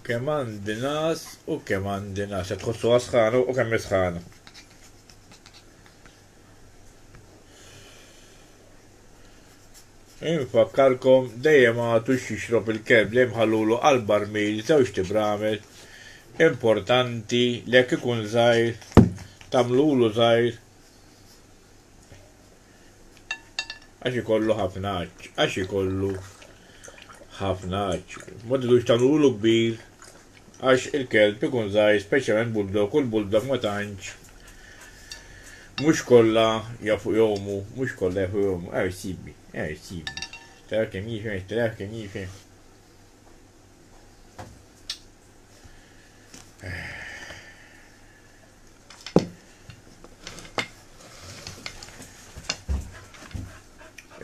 kemm għandi nas u kemm għandi nas. Qed tħossuha sħana u kemm hi sħana. Infakkarkom dejjem għatux jixrob il-kelb li mħallulu għal-barmil żewġ tibramel importanti li jekk ikun żgħir tagħmlulu żgħir għax ikollu ħafna għaġġ, għax ikollu ħafna għaġġ. Ma tidux tagħmlulu kbir għax il-kelb ikun żgħir, speċjalment bulldog, u l-bulldog ma tantx mhux kollha jafu jowmu, mhux kollha jafu jowmu. Sibni. Tara kemm jifhem, tara kemm jifhem.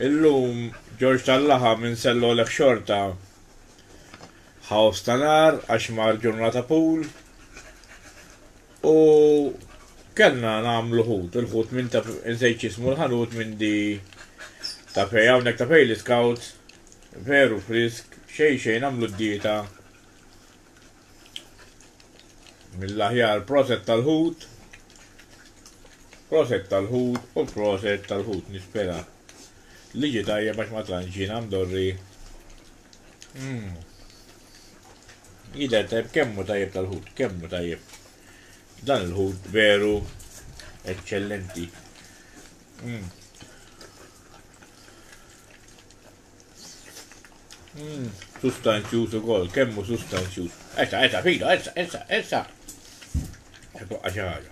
Illum George tal-laħa minn sellu l xorta ħaws ta' nar għax mar ġurnata pool u kellna nagħmlu ħut, il-ħut minn ta' insejt jismu l-ħanut minn di ta' fej hawnhekk ta' fej l-scouts veru frisk xejn nagħmlu d-dieta mill-aħjar proset tal-ħut u proset tal-ħut nispera liġi tajjeb għax ma tlanġina mdorri. Jidher tajjeb kemmu tajjeb tal-ħut, kemmu tajjeb. Dan il-ħut veru eccellenti. Sustanzjuż ukoll, kemmu sustanzjuż. Essa, fido, essa. Etoqqa xi ħaġa.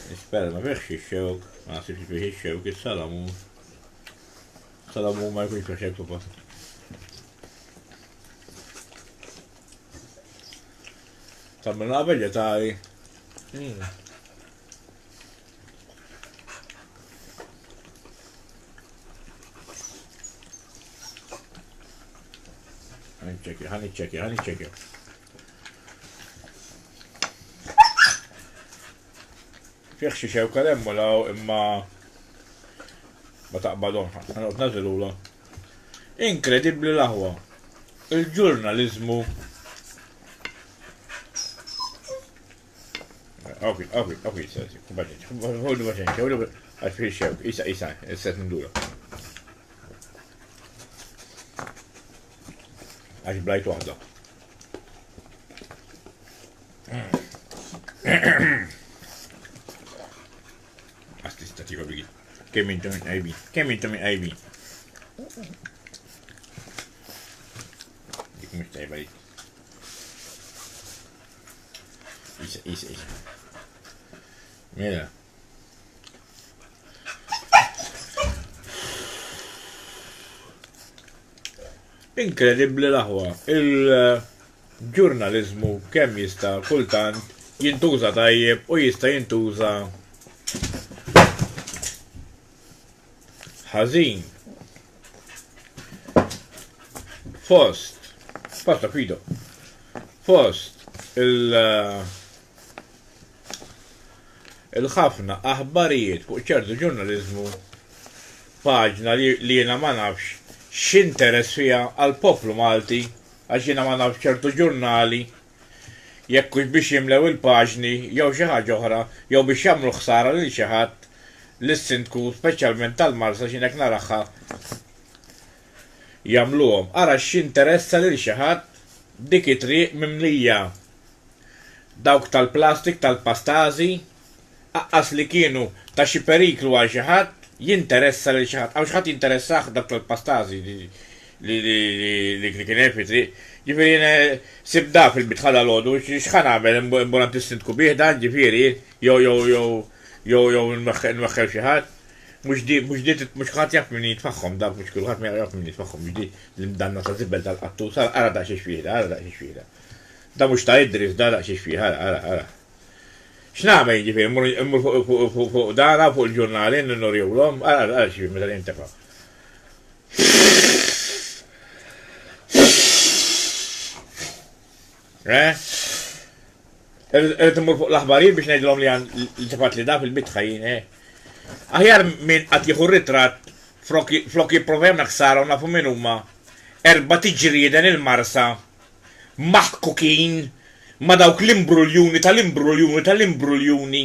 Nispera ma fiex ix-xewk, ma nasibx fih ix-xewk, is-salamu. Salamu ma jkunx fih xewk suppost. Tammilna veġetari. Ħaniċċekja. Fiex xi xewka lemmu law imma ma taqbadhom, ħanoqgħod nażilula. Inkredibbli l-aħwa. Il-ġurnaliżmu. Ok, sesi, ħollu baxen, għax fih xewk, isa, set ndura. Għax blajt waħda. Tiko bigi. Kemm intom minn qajbin. Dik mhux tajba dik. Isa. Mela. Inkredibbli l-aħwa. Il-ġurnaliżmu kemm jista' kultant jintuża tajjeb u jista' jintuża ħażin. Fost il-ħafna aħbarijiet fuq ċertu ġurnaliżmu paġna li jiena ma nafx x'interess fiha għal poplu Malti għax jiena ma nafx ċertu ġurnali jekk hux biex jimlew il-paġni jew xi ħaġa oħra jew biex jagħmlu ħsara lil xi ħadd l-sindku speċjalment tal-Marsa x'inek naraħħa jagħmluhom. Ara x'interessa lil xi ħadd dik it-triq mimlija dawk tal-plastik tal-pastażi aqqas li kienu ta' xi periklu għal xi ħadd jinteressa lil xi ħadd għaw xi ħadd jinteressah dak tal-pastażi li kien hemm fit-triq. Ġifieri sibda fil-bitħala l-għodu x'ħan nagħmel imbunant is-sindku bih dan ġifieri jew nwaħħel xi ħadd, mhux ħadd jaf min jitfaħħom dak mhux kulħadd ma jaf min jitfaħħom mhux di l-imdanna ta' żibel tal-qattus, ara daqs xfiera. Da mhux ta' Idris, da daqs xfiera, ara. X'nagħmel jiġifieri immur fuq dara fuq il-ġurnali nurjewlhom, ara xi meta jintefa'. Irrid immur fuq l-aħbarijiet biex ngħidilhom li tifat li da fil-bit ħajjin, Aħjar minn qatt jieħu ritratt flok jipprovem naħsara u nafu min huma 4 tiġrieden il-marsa maħkukin ma dawk l-imbruljuni tal-imbruljuni tal-imbruljuni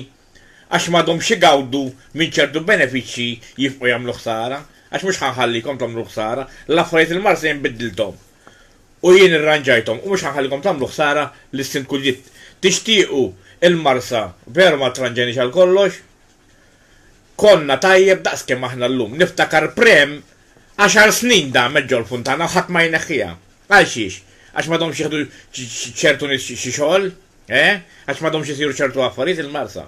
għax madhom xi gawdu minn ċertu benefiċċji jifqu jagħmlu ħsara, għax mhux ħanħallikom tagħmlu ħsara, l-affarijiet il-marsa jinbiddilthom. U jien irranġajthom u mhux ħanħallikom tagħmlu ħsara li s-sint kulliet tixtiequ il-marsa veru ma tranġenix għal kollox. Konna tajjeb daqskemm aħna llum niftakar prem 10 snin da meġġo l-funtana ħadd ma jneħħiha. Għal xiex? Għax m'għadhomx jieħdu ċertu nies xi xogħol? Għax m'għadhomx isiru ċertu affarijiet il-marsa.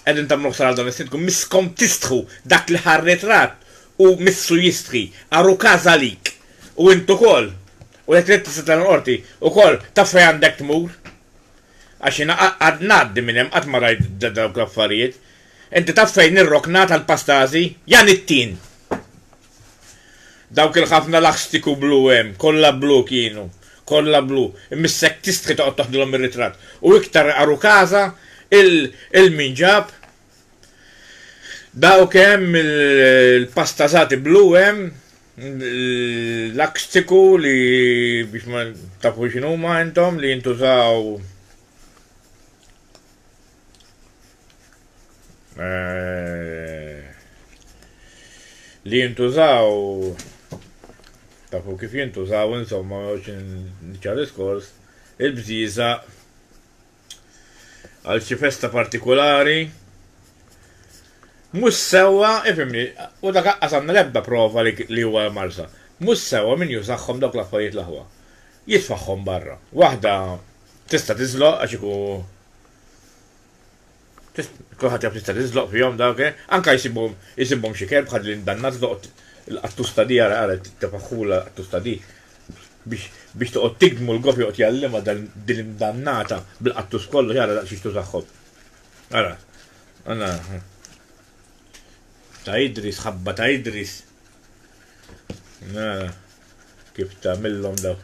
Qegħdin tagħmlu ħsara dan is-sintkom miskom tistħu dak li ħarretrat u missu jistħi għaru każ għalik. U intu kol. U qed trid tista' tal-qorti ukoll taf fejn għandek tmur. Għax jiena għad ngħaddi minn hemm qatt ma rajt dawk l-affarijiet. Inti taf fejn ir-rokna tal-pastażi? Jan it-tin. Dawk il-ħafna laħstiku blu hemm, kollha blu kienu, kollha blu. Imissek tistħi toqgħod taħdilhom ir-ritratt. U iktar qaru każa il-minġab. Dawk hemm il-pastażati blu hemm, l-akstiku li biex ma tafu x'inhuma intom li jintużaw li jintużaw tafu kif jintużaw insomma ċar diskors il-bżiża għal xi festa partikolari mhux sewwa ifhimni u dak għasanna l-ebda prova li huwa marsa. Mhux sewwa min jużahom dawk l-affarijiet l-aħwa. Jitfaħħom barra. Waħda tista' tiżloq għax ikun kulħadd jaf tista' tiżloq fihom dawk anke jsibhom xi kelb ħadd li ndannat żloq l-qattusta di ara tifaħħula qattusta di biex toqgħod tigdmu l-gof joqgħod jallima din imdannata bil-qattus kollu jara daqs xi tużahom. Ara. Anna ta' Idris, ħabba ta' Idris. Kif tagħmilhom daw.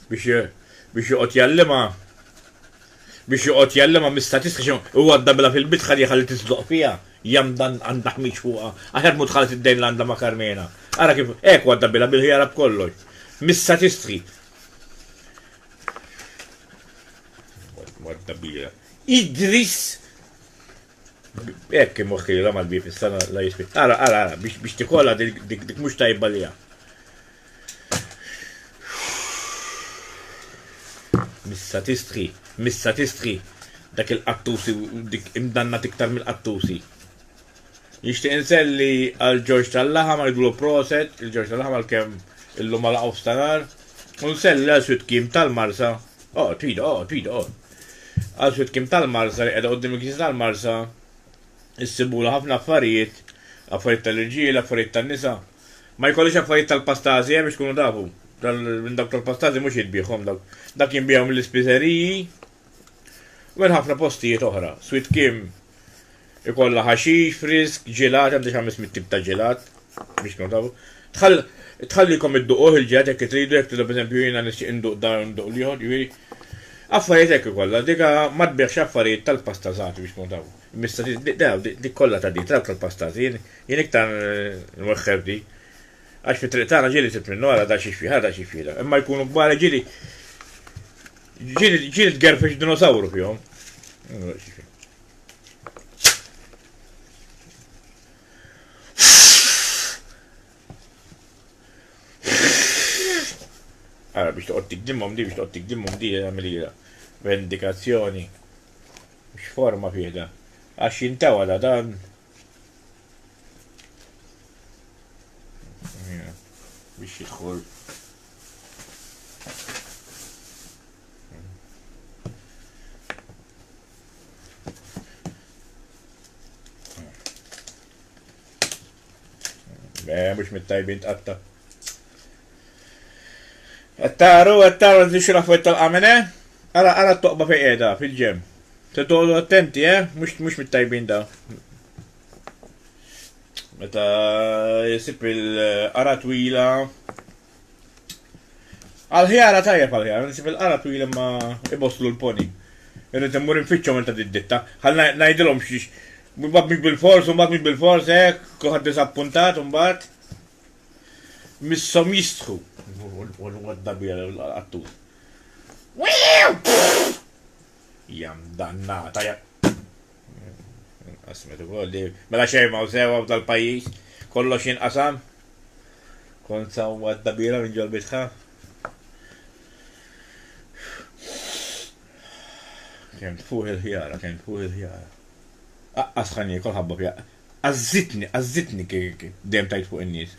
Biex joqgħod jallima. Biex joqgħod jallima mis-statistika huwa ddabla fil-bit ħalli tisdoq fiha. Jamdan għandak miċ fuqha. Aħjar mu tħallet id-dejn l-għandha ma' Karmena. Ara kif hekk huwa ddabbilha bil-ħjara b'kollox. Mis-statistri. Ddabbilha. Idris hekk imwaħħi l mal-bif is-sena la jisbi. Ara biex tikolla dik mhux tajba liha. Mis-satistri dak il-qattusi dik imdanna iktar mill-qattusi. Jixtieq inselli għal Ġorġ tal-Laħam għal proset, il-Ġorġ tal-Laħam għal kemm illum għal qawfstanar, u nselli għal Switkim tal-Marsa. Twida. Għal Switkim tal-Marsa li qiegħda qudiem il-Knisja tal-Marsa issibula ħafna affarijiet tal-irġiel, affarijiet tan-nisa. Ma jkollix affarijiet tal-pastażi biex tkunu tafu. Minn dawk tal-pastażi mhux jitbieħhom dak jinbihom mill-ispiżeriji u minn ħafna postijiet oħra. Switkim ikollha ħaxix, frisk, ġelat, għandix 500 tip ta' ġelat biex tkunu tafu. Tħallikom id-duquh il-ġelat jekk tridu jekk tridu pereżempju jiena nixtieq induq dan induq liħor, jiġifieri affarijiet hekk ikollha, dika ma tbieħx affarijiet tal-pastażati biex tkunu tafu. Dik kollha ta' dik tal-pastażi, jien iktar nweħħeb di. Għax fit-triq tagħna ġieli tit minnu għara da xi fiha. Imma jkunu kbar ġieli tgerfex dinosawru fihom. Ara biex toqgħod tikdimhom di għamilha vendikazzjoni. Mhux forma fih għax jintewa dan. Biex jidħol. Mhux mit-tajbin tqatta. Attaru tixraf fuq tal-qamene. Ara t-toqba fejn qiegħda fil-ġem. Se toqgħodu attenti, mhux mit-tajbin da. Meta jisib il-qara twila. Għal-ħjara tajjeb għal-ħjara, jisib il-qara twila ma iboslu l-poni. Irrid immur infittxhom minn ta' ditta. Ħalla ngħidilhom xiex. Mbagħad mhix bil-fors, u mbagħad mhix bil-fors hekk, kulħadd disappuntat u mbagħad. Misshom jistħu. Għaddabija l-qattur. Jam dannata, Asmet ukoll li mela xejma u sewa tal-pajjiż, kollox jinqasam. Kont saw għaddabira minn ġol bitħa. Kien fuq il-ħjara, Aqqas ħanni kol ħabba fija. Għazzitni dem tajt fuq in-nies.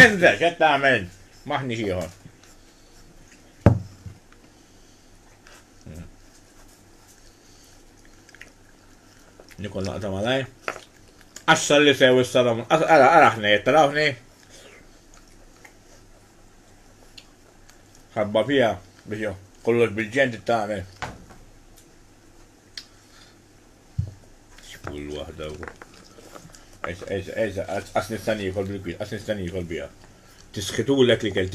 Enza, xed tagħmel? Maħni ieħor. Nikol naqta malaj. Għassa li sew is-salam. Araħni, tarawni. Ħabba fija biex kollox bil-ġent tagħmel. Xpull waħda u. Asnistani jikol bil-kwit, asnistani jikol bija. Tisħitulek li kell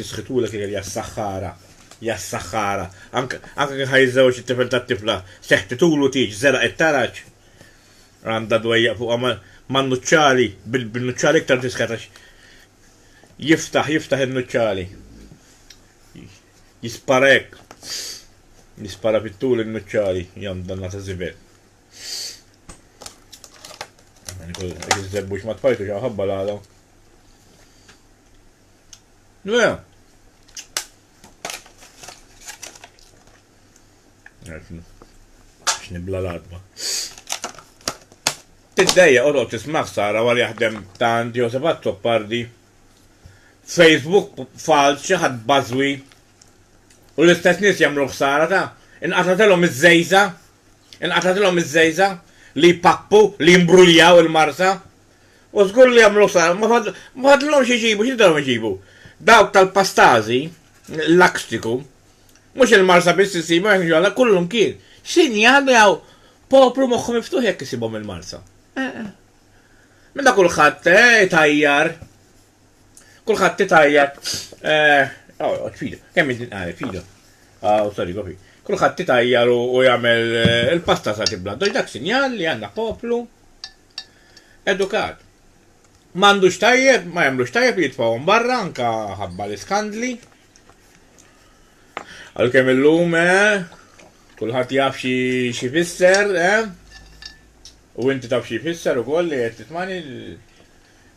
jassaxħara. Anka ħajżew it-tifel tat-tifla, seħtitulu tiġ, zera it-taraċ. Għanda dwejja fuq ma' nuċċali, bil-nuċċali iktar tisħetax. Jiftaħ il-nuċċali. Jisparek. Jispara fit-tul il-nuċċali, jandanna ta' zibet. Iżebbux ma tfajtu ħabba l-għada. Nweja. X'nibla l-adba. Tiddejja qodok tismaħ sara għal jaħdem ta' għandi Josefat Toppardi. Facebook fals xi ħadd bażwi. U l-istess nies jagħmlu ħsara ta' inqatatilhom iż-żejża li pappu li jimbruljaw il-marsa. U żgur li jagħmlu ħsara, ma fadlhomx iġibu, x'idhom iġibu. Dawk tal-pastażi, l-akstiku, mhux il-marsa biss isibu hekk ġolla kullhom kien. X'injal jaw poplu moħħu miftuħ jekk isibhom il-marsa. Minna kulħadd tajjar. Kulħadd tajjar. Fido, kemm fido. Sorry, gofi. Kulħadd tajjar u jagħmel il-pasta sa tibla. Dak sinjal li għandna poplu edukat. M'għandux tajjeb, ma jagħmlux tajjeb jitfgħuhom barra anka ħabba l-iskandli. Għalkemm illum kulħadd jaf xi fisser, u inti taf xi fisser ukoll li qed titmani.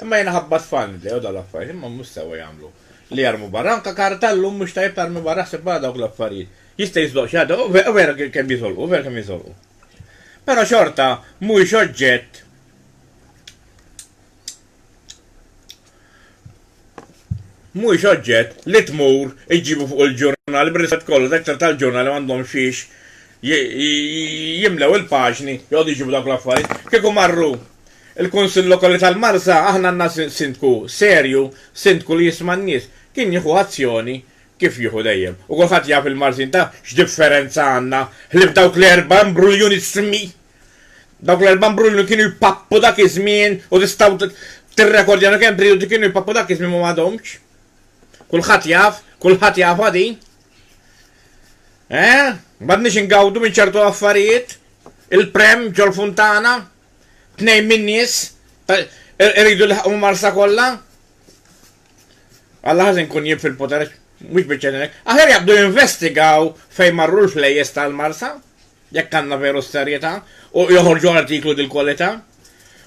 Imma jiena ħabba tfan li dal-affarijiet, imma mhux sewwa jagħmlu. Li jarmu barra, anka kartallum mhux tajjeb tarmi barra ħseb barra dawk l-affarijiet. Jista' jiżloq xi ħadd, u vera kemm jiżolqu, Però xorta mhuwiex oġġett li tmur iġibu fuq il-ġurnal, b'rispett kollu dak tal-ġurnal li m'għandhom xiex jimlew il-paġni, jgħodu jġibu dak l-affarijiet. Kieku marru il-Kunsill Lokali tal-Marsa, aħna għandna sindku serju, sindku li jisma' n-nies, kien jieħu azzjoni kif jieħu dejjem. U kulħadd jaf il-Marsin ta' x'differenza għandna li b'dawk l-4 mbruljun ismi. Dawk l-4 mbruljun kienu jpappu dak iż-żmien u tistgħu tirrekordjanu kemm perjodu kienu jpappu dak iż-żmien ma m'għadhomx. Kulħadd jaf għadi. M'għadniex ingawdu minn ċertu affarijiet. Il-prem ġol Funtana, 2 min-nies iridu l-ħaqmu Marsa kollha. Alla ħażin kun jib fil-poter, mhux biċċenek. Aħjar jabdu investigaw fejn marru l-flejjes tal-Marsa, jekk għandna veru serjetà, u joħorġu artiklu dil-kwalità.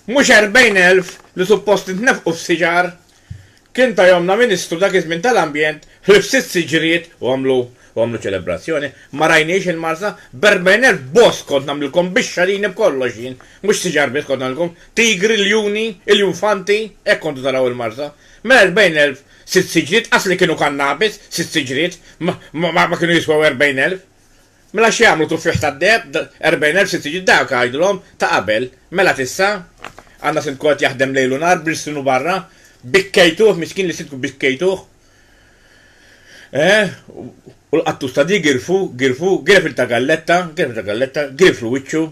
Mhux 40,000 li suppost intnefqu f'siġar. Kien ta' jomna ministru dak iż-żmien tal-ambjent ħlif 6 siġriet u għamlu ċelebrazzjoni. Ma rajniex il-Marsa b'40,000 bos kont nagħmlilkom bix-xarini b'kollox jien. Mhux siġar biss kont nagħmlilkom tigri, l-juni, il-infanti, hekk kontu taraw il-Marsa. Mela 40,000 6 siġriet, asli kienu kannabis, 6 siġriet, ma kienu jiswaw 40,000. Mela xi jagħmlu tuffiħ tad-deb, 40,000 6 siġriet dak għajdulhom ta' qabel. Mela tissa għandna sindkot jaħdem lejlu nar bil-sinu barra, bikkejtuh, miskin li sindku bikkejtuh. U l-qattus ta' di girf il-tagalletta, girf l-wiċċu,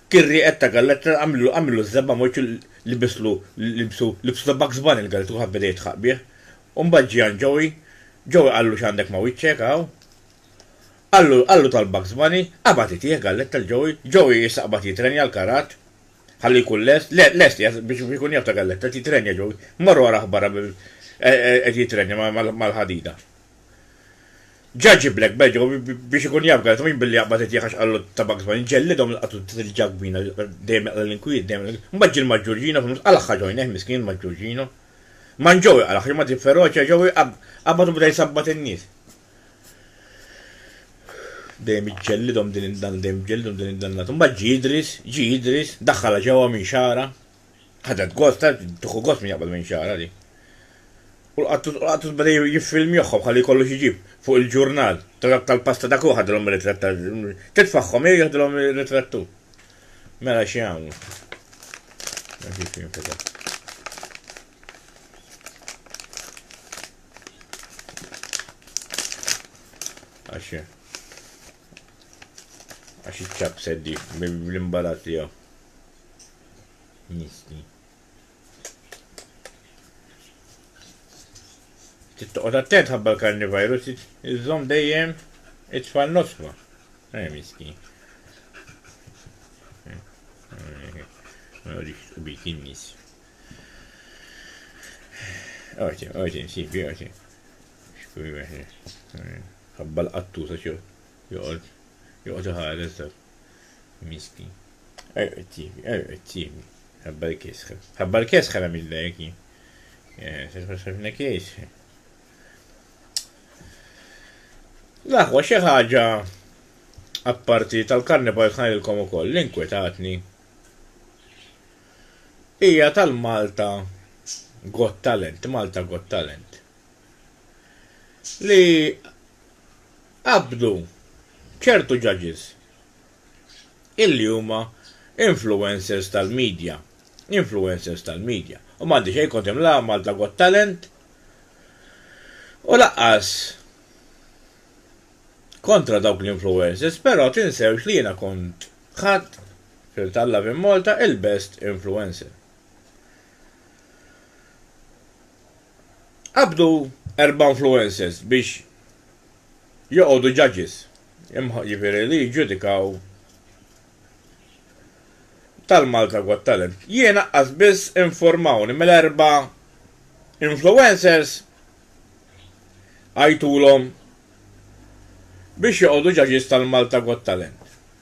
kirri ta' galletta, għamilu z-zabba moċu libsu ta' Bugs Bunny il-galletu ħabbeda jitħaqbieħ. Umbagħad ġijan ġowi, Ġewi għallu x'għandek ma' wiċċek hawn. Għallu tal-Bugs Bunny, għabati tiegħek għallet tal-Ġewi, Ġewi jistaqbad jitrenja l-karat. Ħalli jkun lest biex ikun jafta għallet, jitrenja Ġewi, marru għara ħbara qed jitrenja mal-ħadida. Ġaġi Black Belt biex ikun jafga, min billi jaqbad jtieħax għallu ta' Bugs Bunny, ġellidhom l-qatu t-ġagbina dejjem l-inkwid, dejjem mbaġġil ma' Ġorġino, għalaħħa ġojneħ miskin ma' Ġorġino. Man Ġewi għalaħħa ma' feroċa Ġewi għabatu bda jisabbat in-nies. Dejjem iġġellidhom din id-dan, mbaġġi Idris, daħħala ġewwa minn xara. Ħadet gost, tuħu gost min jaqbad minn xara li. U l-qattus bada jiffilm joħħom ħalli kollu xieġib fuq il-ġurnal tal-pasta da kuħ ħadilhom ritrattar. Titfaħħom jgħadilhom ritrattu. Mela xi għamlu. Għax iċċab seddi bl-imbarat tiegħu. Nisti. Tittoqgħod attent ħabba l-karnivirus, iżżomm dejjem itfal nosfa. Miskin. Ma rridx ubik in-nies. Għajti, nsibi, għajti. Xkuj weħi. Ħabba l-qattusa xo. Joqgħod ħares miskin. Għajti. Ħabba l-kesħa. Ħabba l-kesħa għamil dajki. Xafna kesħa. Laħwa xi ħaġa apparti tal-karnival ħanilkom ukoll l-inkwetatni hija tal-Malta Got Talent, Malta Got Talent. Li qabdu ċertu judges illi huma influencers tal-medja. U m'għandi xejn kont imla Malta Got Talent u laqqas kontra dawk l-influencers, però tinsewx li jiena kont ħadd fil-Love in Malta il-best influencer. Qabdu 4 influencers biex joqogħdu judges, jiġifieri li jġudikaw tal-Malta Got Talent. Jiena qas biss informawni mill-4 influencers għajtulhom biex joqogħdu judges tal-Malta Got Talent.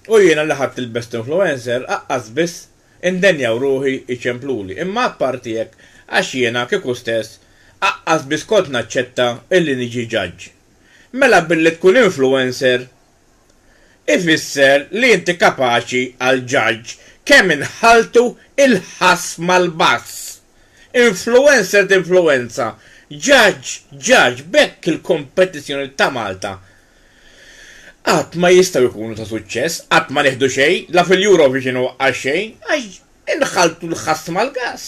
U jiena li ħadd il-best influencer aqqas biss indenjaw ruħi iċempluli. Imma apparti hekk għax jiena kieku stess aqqas biss kont naċċetta illi niġi judge. Mela billi tkun influencer ifisser li inti kapaċi għal judge kemm inħaltu il-ħass mal-bass. Influencer t-influenza, judge, bekk il-kompetizjoni ta' Malta. Qatt ma jistgħu jkunu ta' suċċess, qatt ma neħdu xejn, la fil-Eurovision għax xejn, għax inħaltu l-ħass mal-gass.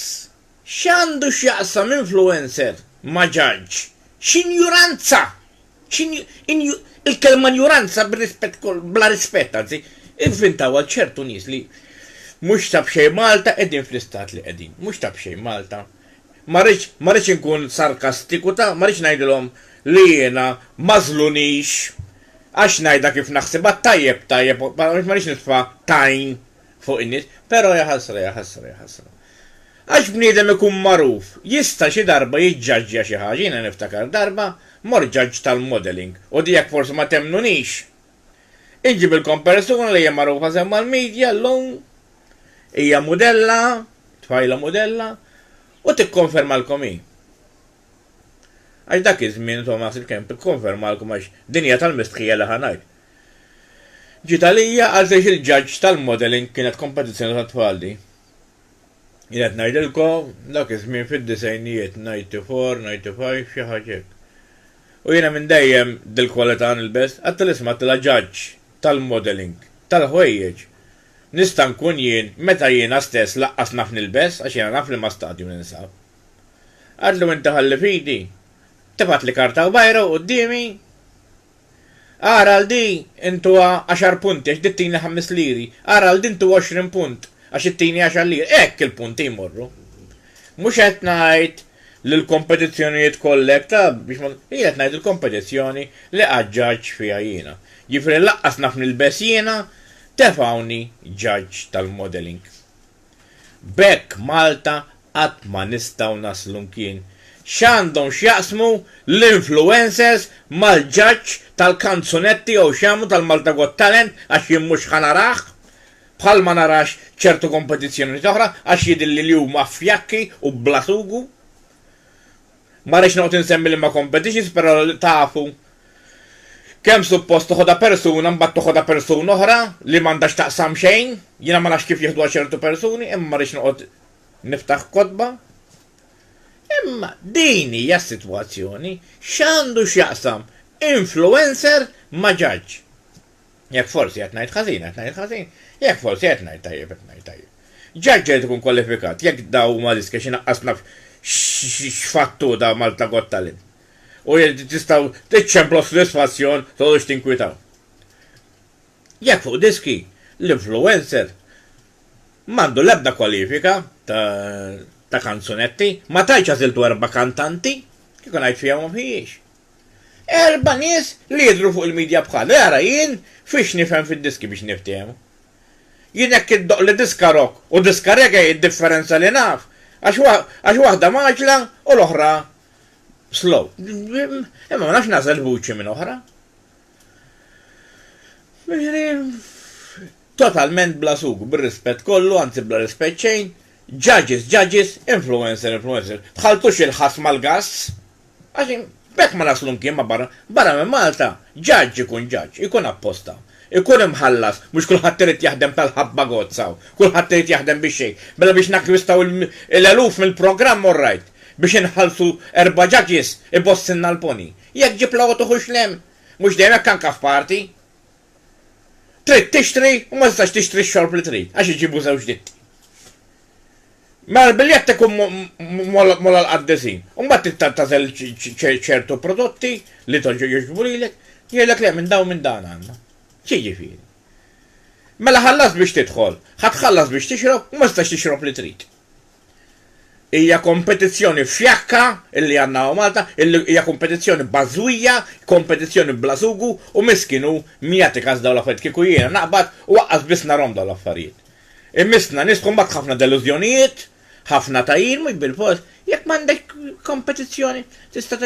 X'għandu x'jaqsam influencer ma' judge? X'injuranza! Il-kelma injuranza bla rispett, anzi, inventaw għal ċertu nies li mhux tab xejn Malta qegħdin fl-istat li qegħdin, mhux tab xejn Malta. Ma rridx inkun sarkastiku ma rridx ngħidilhom li jiena mażlunix għax ngħidha kif naħsibha tajjeb, ma rridx nitfa' tajn fuq in-nies, però jaħasra. Għax bniedem ikun magħruf, jista' xi darba jiġġaġġja xi ħaġa, jiena niftakar darba mor ġaġġ tal-modeling u dijak forsi ma temnunix. Inġibilkom persuna li hija magħrufa semma l-medja llum hija modella, tfajla modella, u tikkonfermalkom hi. Għax dak iż-żmien Thomas il-Kemp ikkonfermalkom għax dinja tal-mistħija li ħanajt. Ġiet għalija għaliex il-ġaġġ tal-modeling kienet kompetizzjoni ta' tfaldi. Jien qed ngħidilkom dak iż-żmien fid-disejnijiet 94, 95 xi ħaġa hekk. U jiena minn dejjem dil-kwalità nilbes għadt l-isma' tal-ġaġġ tal-modeling, tal-ħwejjeġ. Nista' nkun jien meta jiena stess laqqas naf nilbes għax jiena naf li ma stadju ninsab. Għadlu inti ħalli fidi, tibgħat li karta u bajra qudiemi. Ara għal di intu 10 punti għax dittini 5 liri, ara għal di intu 20 punt għax ittini 10 liri, hekk il-punti jmorru. Mhux qed ngħid l-kompetizzjonijiet kollek ta' biex ma jgħet ngħid il-kompetizzjoni li għadġaġġ fiha jiena. Ġifri laqqas naf nilbes jiena tefawni ġaġġ tal-modeling. Bekk Malta qatt ma nistgħu naslu mkien. X'għandhom x'jaqsmu l-influencers mal-ġaġġ tal-kanzunetti jew x'jagħmlu tal-Malta Got Talent għax jien mhux ħanaraħ bħal ma narax ċertu kompetizzjoni oħra għax jidilli li huma fjakki u blasugu. Ma rridx noqgħod insemmi li ma competitions però tafu kemm suppost toħodha persuna mbagħad toħodha persuna oħra li m'għandax taqsam xejn, jiena ma nafx kif jieħduha ċertu persuni, imma ma rridx noqgħod niftaħ kotba. Imma din hija s-sitwazzjoni x'għandu x'jaqsam influencer ma ġaġġ. Jekk forsi qed ngħid ħażin, qed ngħid ħażin, jekk forsi qed ngħid tajjeb, qed ngħid tajjeb. Ġaġġ irid ikun kwalifikat, jekk daw ma riski xi naqqas naf x'fattu da Malta Got Talent. U tistaw tiċċemplu s-sodisfazzjon tgħodux tinkwitaw. Jekk fuq diski l-influencer m'għandu l-ebda kwalifika ta' kanzunetti, ma tajċ għażiltu 4 kantanti, kieku ngħid fihom ma fihiex. 4 nies li jidhru fuq il-medja bħal, ara jien fiex nifhem fid-diski biex niftehmu. Jien hekk iddoq li diska rock u diska reggae id-differenza li naf, għax waħda maġla u l-oħra slow. Imma ma nafx nażel vuċi minn oħra. Totalment bla sugu, bir-rispett kollu, anzi bla rispett xejn. Judges, influencer. Tħaltux il-ħas mal-gass. Għaxin, bekk ma naslu mkien ma barra minn Malta, judge ikun apposta. Ikun imħallas, mux kullħat irid jaħdem tal-ħabba gozzaw, kullħat irid jaħdem biex xejn. Bella biex nakwistaw l-eluf mill-programm orrajt, biex inħallsu 4 judges ibossinna l-poni. Jekk ġiplaw tuħux lem, mux dejjem hekk anke f'parti. Trid tixtri u ma tistax tixtri x-xorb li trid, għax iġibu żewġ ditti. Ma l-biljett ikun mola l-qaddesin. Mbagħad tażel ċertu prodotti li toġġu lilek, jgħidlek le minn dan għandna. Ġifieri. Mela ħallas biex tidħol, ħatħallas biex tixrob u ma tistax tixrob li trid. Hija kompetizzjoni fjakka illi għandna Malta, hija kompetizzjoni bażwija, kompetizzjoni bla sugu u miskinu mijati każ dawn l-affarijiet kieku jiena naqbad u waqqas biss narhom dawn l-affarijiet. Immisna niskom mbagħad ħafna delużjonijiet, ħafna tajjin mhux bil-post, jekk m'għandek kompetizzjoni tista'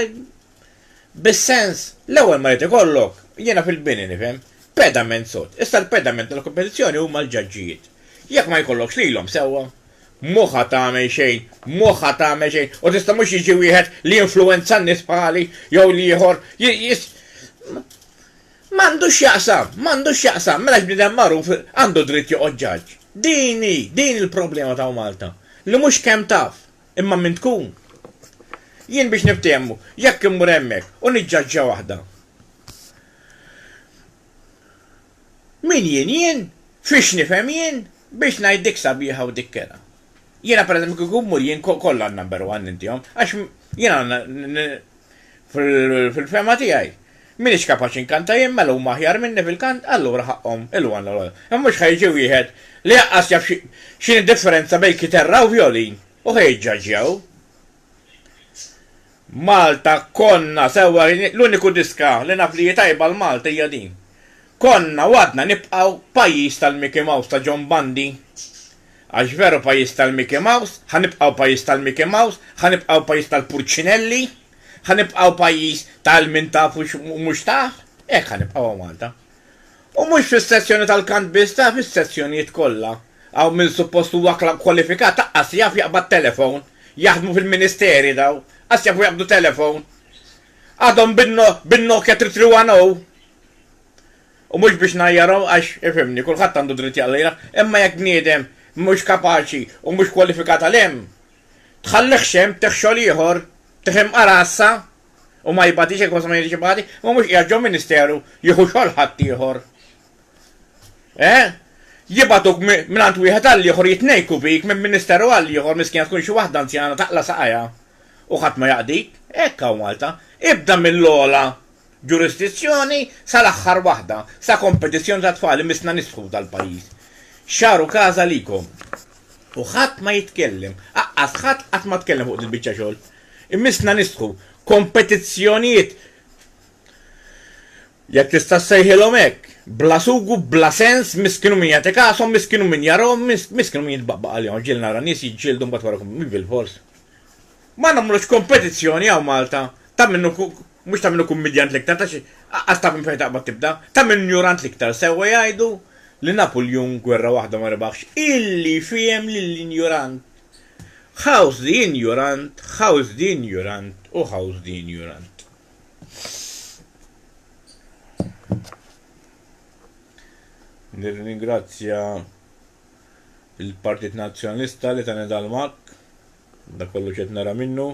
bis-sens l-ewwel ma jrid ikollok jiena fil-bini nifhem pedament sod. Issa l-pedament tal-kompetizzjoni huma l-ġaġġijiet. Jekk ma jkollokx lilhom sewwa, moħħa tagħmel xejn, u tista' mhux jiġi wieħed li influwenza n-nies bħali jew li ieħor m'għandux jaqsam, mela x'bniedem magħruf għandu dritt joqgħod ġaġġ. Din il-problema ta' Malta, li mhux kemm taf, imma min tkun. Jien biex niftehmu, jekk immur hemmhekk u niġġaġġa waħda. Min jien, fiex nifhem jien, biex ngħid dik sabiħa u dik kera. Jiena pereżempju kieku mmur jien kollha number 1 intihom, għax jiena fil-fema tiegħi. Minix kapaċi nkanta jien mela huma aħjar minni fil-kant, allura ħaqhom il-wan l-għal. Mhux ħajġi wieħed li jaqqas jaf x'inhi differenza bejn kiterra u violin u ħejġaġġjaw. Malta konna sewwa l-uniku diska li naf li tajba l-Malta hija din. Konna wadna nibqgħu pajjiż tal-Mickey Mouse ta' John Bundy. Għax veru pajjiż tal-Mickey Mouse, ħanibqgħu pajjiż tal-Mickey Mouse, ħanibqgħu pajjiż tal-Purċinelli, ħanibqgħu pajjiż tal-min tafu mhux taf, hekk ħanibqgħu Malta. U mhux fis-sezzjoni tal-kant biss ta' fis-sezzjonijiet kollha. Aw min suppost huwa kwalifikat taqqas jaf jaqbad telefon, jaħdmu fil-ministeri daw, qas jafu jaqbdu telefon. Għadhom bin-Nokia 3310. U mhux biex najjaraw għax ifhimni, kulħadd għandu dritt jaqlejla, imma jekk bniedem mhux kapaċi u mhux kwalifikat għalhem, tħallih xem teħxol ieħor, teħem qarassa u ma jibgħatix hekk ma jiġix jibgħati, u mhux qiegħed ministeru jieħu xogħol ħadd ieħor. Jibgħatuk mingħand wieħed għal ieħor jitnejku bik minn ministeru għal ieħor miskien tkun xi waħda anzjana taqla saqajja u ħadd ma jaqdik, hekk hawn Malta, ibda mill-ogħla ġurisdizzjoni sal-aħħar waħda, sa kompetizzjoni ta' tfal misna nisħu tal-pajjiż. Xaru każa likom. U ħadd ma jitkellem, aqqas ħadd qatt ma tkellem fuq il-biċċa xogħol. Immisna nistħu kompetizzjonijiet jekk tista' sejħilhom hekk. Bla sugu, bla sens, miskinu min jagħti kasom, miskinu min jarhom, miskinu min jitbaqbaq għalihom. Ġiel nara nies jiġġieldu mbagħad warakom bil-fors. Ma nagħmlux kompetizzjoni hawn Malta. Ta' minnu mhux ta' minnu kummedjant l-iktar ta' xi qas ta' minn fejn taqbad tibda. Ta' minn ignorant l-iktar sewwa jgħidu li Napoleon gwerra waħda ma rebaħx illi fihem lill-ignorant. How's the ignorant, how's the ignorant, u how's the ignorant. Nirringrazzja il-Partit Nazzjonalista li tani dal-mak, da kollu ċet nara minnu.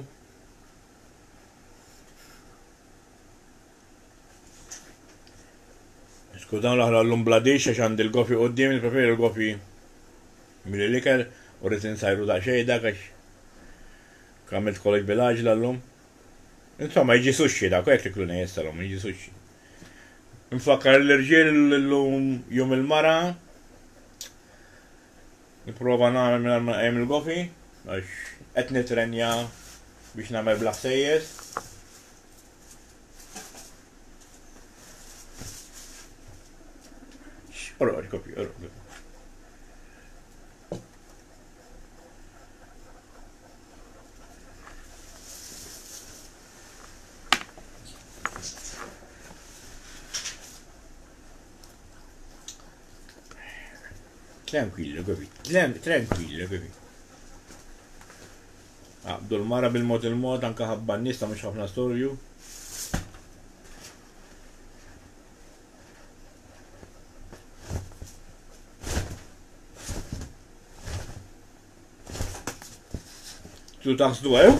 Skudan l-ħra l-Bladix għax għand il-gofi qoddim, il-preferi il-gofi mill-liker, u rritin sajru da' xejda għax kamet kollox bil-ħagġ l-lum. Insomma, jġi sushi da, kwek tiklu nejessa l-lum, jġi sushi. Nfakkar l-irġiel l-lum jum il-mara. Niprofa nagħmel minn għajm il-gofi, għax qed nitrenja biex nagħmel bla ħsejjes. Orroq kopi, orroq. Tranquillo, capi? Tranquillo, capi? Abdul mara bil-mod il-mod anka ħabba n-nista mux ħafna storju. Tu taħsdu għew?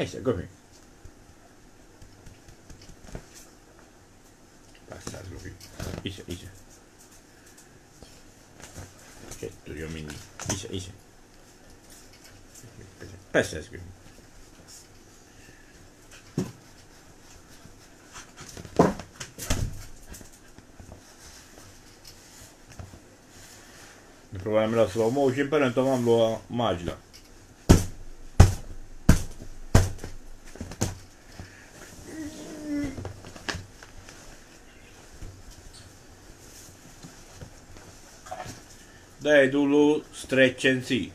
Ejsa, gofi. Passa, gofi. Isa. Certo, io minni. Isa. Passa, gofi. Niprofa għamela slow motion, pero intom għamlu maġla. Da jgħidulu stretch and see.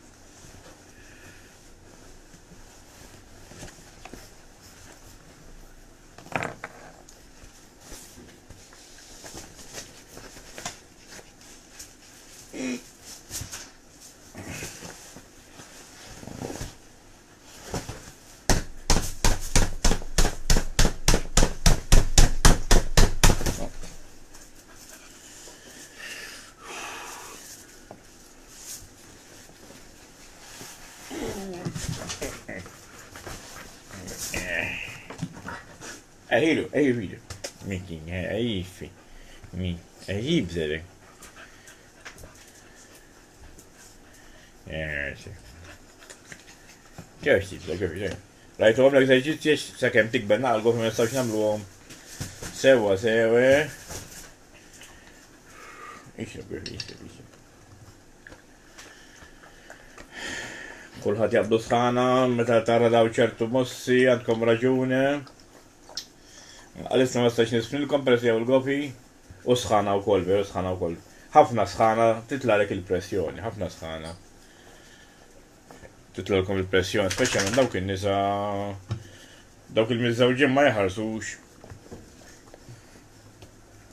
Ahilo, video. Meeting, fi. Mi, zere. Sì. Kif sibda, kif. Rajtu għom l-eżerċizzji sakemm tikber naqalgu fi mistawx namluhom sewa. Kulħadd jaqbdu sħana, meta tara daw ċertu mossi, għandkom raġuni. Għalisna ma stax nisfnilkom peress jew il-gofi u sħana wkoll, veru sħana wkoll. Ħafna sħana titlalek il-pressjoni, ħafna sħana. Titlalkom il-pressjoni, speċjalment dawk in-nisa dawk il-miżżewġin ma jħarsux.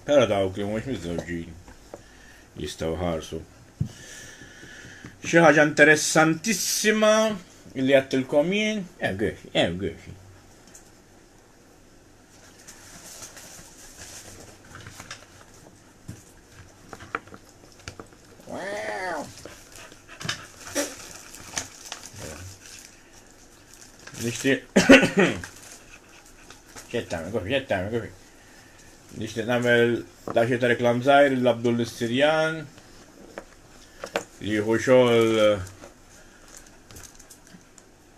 Però dawk li mhux miżżewġin jistgħu ħarsu. Xi ħaġa interessantissima li għattilkom jien, gofi. ċettamel, gofi, ċettamel, gofi. Nixtieq nagħmel daċi ta' reklam żgħir l-Abdul Sirjan li jieħu xogħol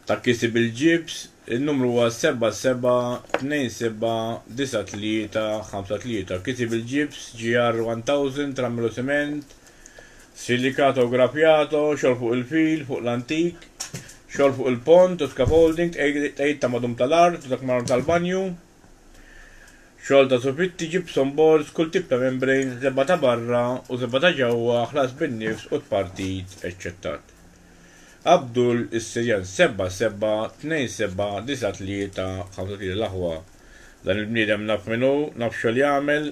ta' kisib il-ġibs, il-numru huwa 77279353. Kisib il-ġibs, GR1000, trammilu sement, silikato grafjato, xogħol fuq il-fil, fuq l-antik, xogħol fuq il-pont, scaffolding, tgħid ta' madum tal-art, dak marru tal-banju, xogħol ta' soffitti, gypsum boards, kull tip ta' membrane, zebba ta' barra u zebba ta' ġewwa, ħlas bin-nifs u t-partit, eċċettat. Abdul Sirjan 77279353 l-aħwa. Dan il-bniedem naf minnu, naf xogħol jagħmel.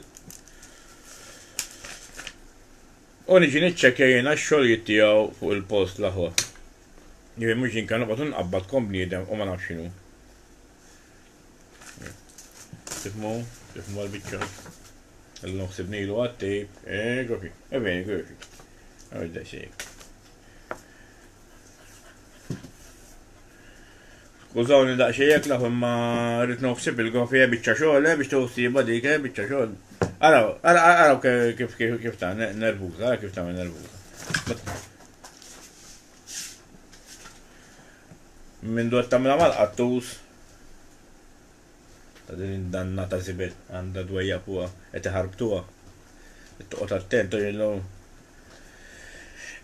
U niġi niċċekkja jiena x-xogħlijiet tiegħu fuq il-post l-aħwa. Jien mhux jien kan noqgħod inqabbadkom bniedem u ma nafx x'inhu. Tifhmu għal-biċċa. Il-noħsib nilu għat-tejp. Gofi. Bene, gofi. Għabda xejk. Skużawni daqxejek laħu ma rrit noħsib il-gofi biċċa xogħol biex toħsiba dik biċċa xogħol. Araw kif ta' nervuża, ara kif ta' nervuża. Min dwar tagħmilha mal-qattus. Ta' din danna ta' zibel, għanda dwejja fuqa, qed iħarbtuha. Toqgħod attent illu.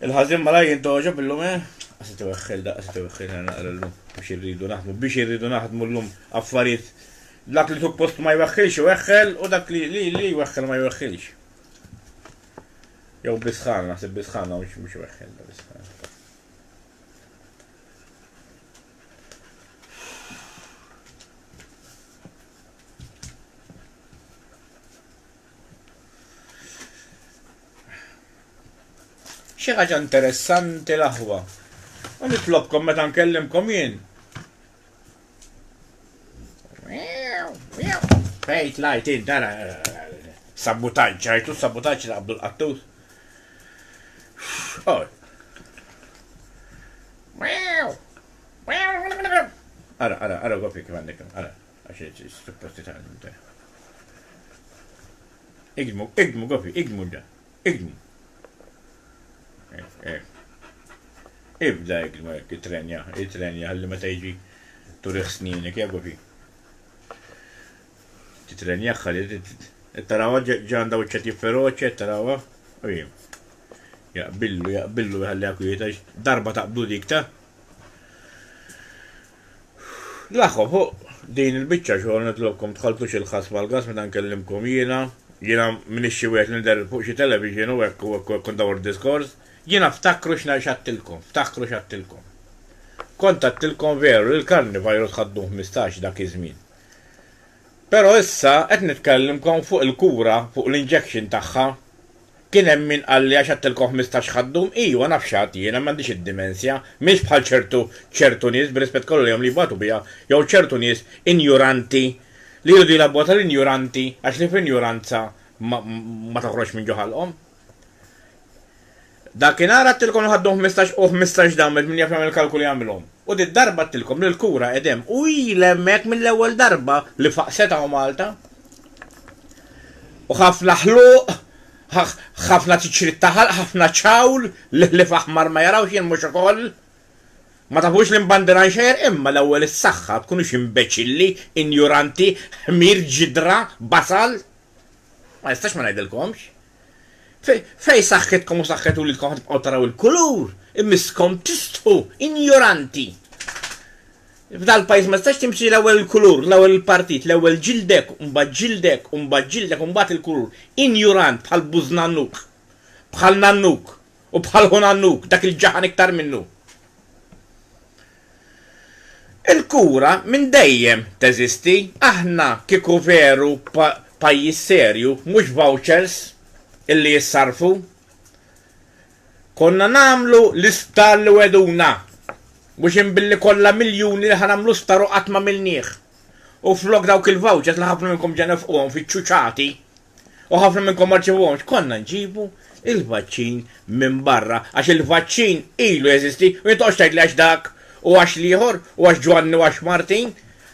Il-ħażin ma lajn toġob illum Għasi tiweħħel naqra llum biex irridu naħdmu llum affarijiet. Dak li suppost ma jweħħilx iweħħel u dak li jweħħel ma jweħħilx. Jew bisħan, naħseb bisħan mhux iweħħel bisħan. Xi ħaġa interessanti l-aħwa. U nitlobkom meta nkellimkom jien. Fejt lajt dara sabotaġġ, rajtu sabotaġġ ta' Abdul Qattus. Ara gofi kif għandek, ara, għax supposti ta' igdmu gofi, igdmu da, igdmu. Ibda jitrenja għalli meta jiġi turiħ sninek, jgħabu fi. Titrenja għalli, tarawa ġanda uċċati feroċe, tarawa, ujim. Jaqbillu għalli għaku jitaġ, darba taqbdu dik ta' Laħħom, din il-bicċa xogħol nitlobkom tħaltux il-ħasba l-gas meta nkellimkom jiena minix xi wieħed nidher fuq xi television u hekk kont dawr diskors. Jiena ftakru x'attilkom. Kont għattilkom veru il-Carnival ħaddu 15 dak iż-żmien. Però issa qed nitkellimkom fuq il-kura, fuq l-injection tagħha. Kien hemm min qal li għax għattilkom 15 ħaddum, iwa naf x'għad jiena m'għandix id-dimensja, mhix bħal ċertu nies b'rispett kollu li jbagħtu biha, jew ċertu nies injuranti li jridu jilabbu tal-injuranti għax li f'injuranza ma toħroġ minn ġoħalhom. Dakinhar għattilkom ħaddhom 15 u 15 damet min jafhom il-kalkuli jagħmilhom. U di darba għattilkom li l-kura edem u hemmhekk mill-ewwel darba li faqsetaw Malta. U ħafna ħluq, ħafna tiċrit taħal, ħafna ċawl li faħmar ma jarawx jien mhux ukoll. Ma tafux li mbandiran xejn imma l-ewwel is-saħħa tkunux imbeċilli, injuranti, ħmir ġidra, basal. Ma jistax ma ngħidilkomx. Fej saħħitkom u saħħetu li tkom tibqgħu taraw il-kulur, immiskom tistħu, injuranti. F'dal-pajjiż ma tistax timxi l-ewwel il-kulur, l-ewwel il-partit, l-ewwel ġildek, u mbagħad il-kulur. Injurant bħal bużnannuk, bħal nannuk u bħal ħunannuk, dak il-ġaħan iktar minnu. Il-kura minn dejjem teżisti, aħna kieku veru pajjiż serju, mhux vouchers illi jissarfu. Konna namlu l-istar li weduna, mhux imbilli kollha miljuni li ħanamlu staru qatt ma milnieħ. U flok dawk il-vouchers li ħafna minnkom ġenefquhom fiċ-ċuċati u ħafna minnkom ma rċevuhomx, konna nġibu il-vaċċin minn barra għax il-vaċċin ilu jeżisti u jintoqx tgħid li għax dak u għax liħor u għax Ġwanni u għax Martin.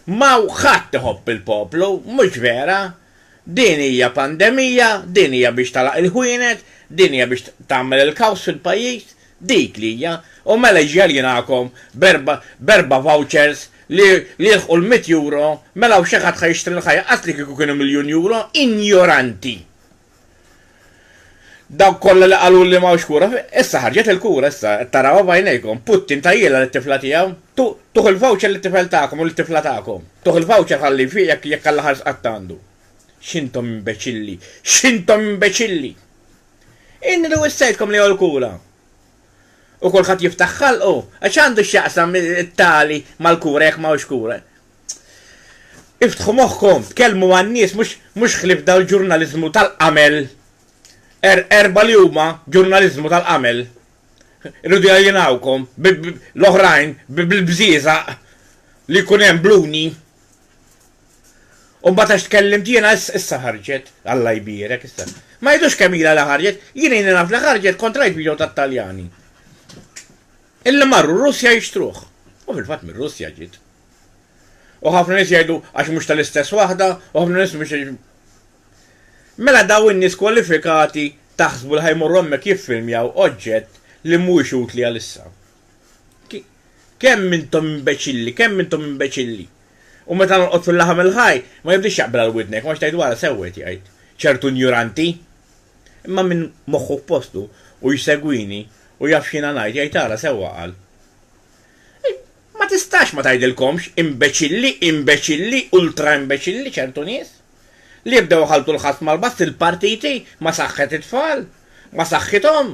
Ma ħadd iħobb il-poplu, mhux vera. Din hija pandemija, din hija biex talaq il-ħwienet, din hija biex tagħmel il-kaws fil-pajjiż, dik li hija. U mela ġjaljenakom berba vouchers li jilħqu l-100 €, mela u xi ħadd ħajixtri l-ħajja qasli kieku kienu €1,000,000, injoranti. Dawk kollha li qalu li m'hawnx kura, issa ħarġet il-kura issa, taraw bajnejkom, Putin tajjela lit-tifla tiegħu, tuħ il-voucher lit-tifel tagħkom u lit-tifla tagħkom. Tuħ il-voucher ħalli fih jekk alla ħares qatt għandu. X'intom imbeċilli, x'intom imbeċilli. Inni li wissejtkom li l-kura. U kulħadd jiftaħ ħalqu, għax għandu x'jaqsam it-tali mal-kura jekk m'hawnx kura. Iftħu moħħkom, tkellmu għan-nies mhux ħlif daw il-ġurnaliżmu tal-qamel. Erba li huma ġurnaliżmu tal-qamel. Irridu jgħinawkom l-oħrajn bil-bżieżaq li jkun hemm bluni. U mbagħad għax tkellimt jiena issa ħarġet, Alla jbierek issa. Ma jidux kemm ilha li ħarġet, jiena naf li ħarġet kontra l-video tat-Taljani. Illi marru Russja jixtruh. U fil-fatt minn Russja ġiet. U ħafna nies jgħidu għax mhux tal-istess waħda, u ħafna nies mhux. Mela daw in-nies kwalifikati taħsbu li ħajmorru hemmhekk jiffilmjaw oġġett li mhuwiex utli għalissa. Kemm intom imbeċilli, kemm intom imbeċilli. U meta nolqod fil-laħam il-ħaj, ma jibdix jaqbel għal-widnek, ma xtajt wara sewwet jgħid. ċertu ignoranti. Imma minn moħħu postu u jsegwini u jaf x'jiena ngħid jgħid tara sewwa qal. Ma tistax ma tgħidilkomx imbeċilli, ultra imbeċilli ċertu nies. Li jibdew ħaltu l-ħadd mal-bast il-partiti ma saħħet it-tfal, ma saħħithom,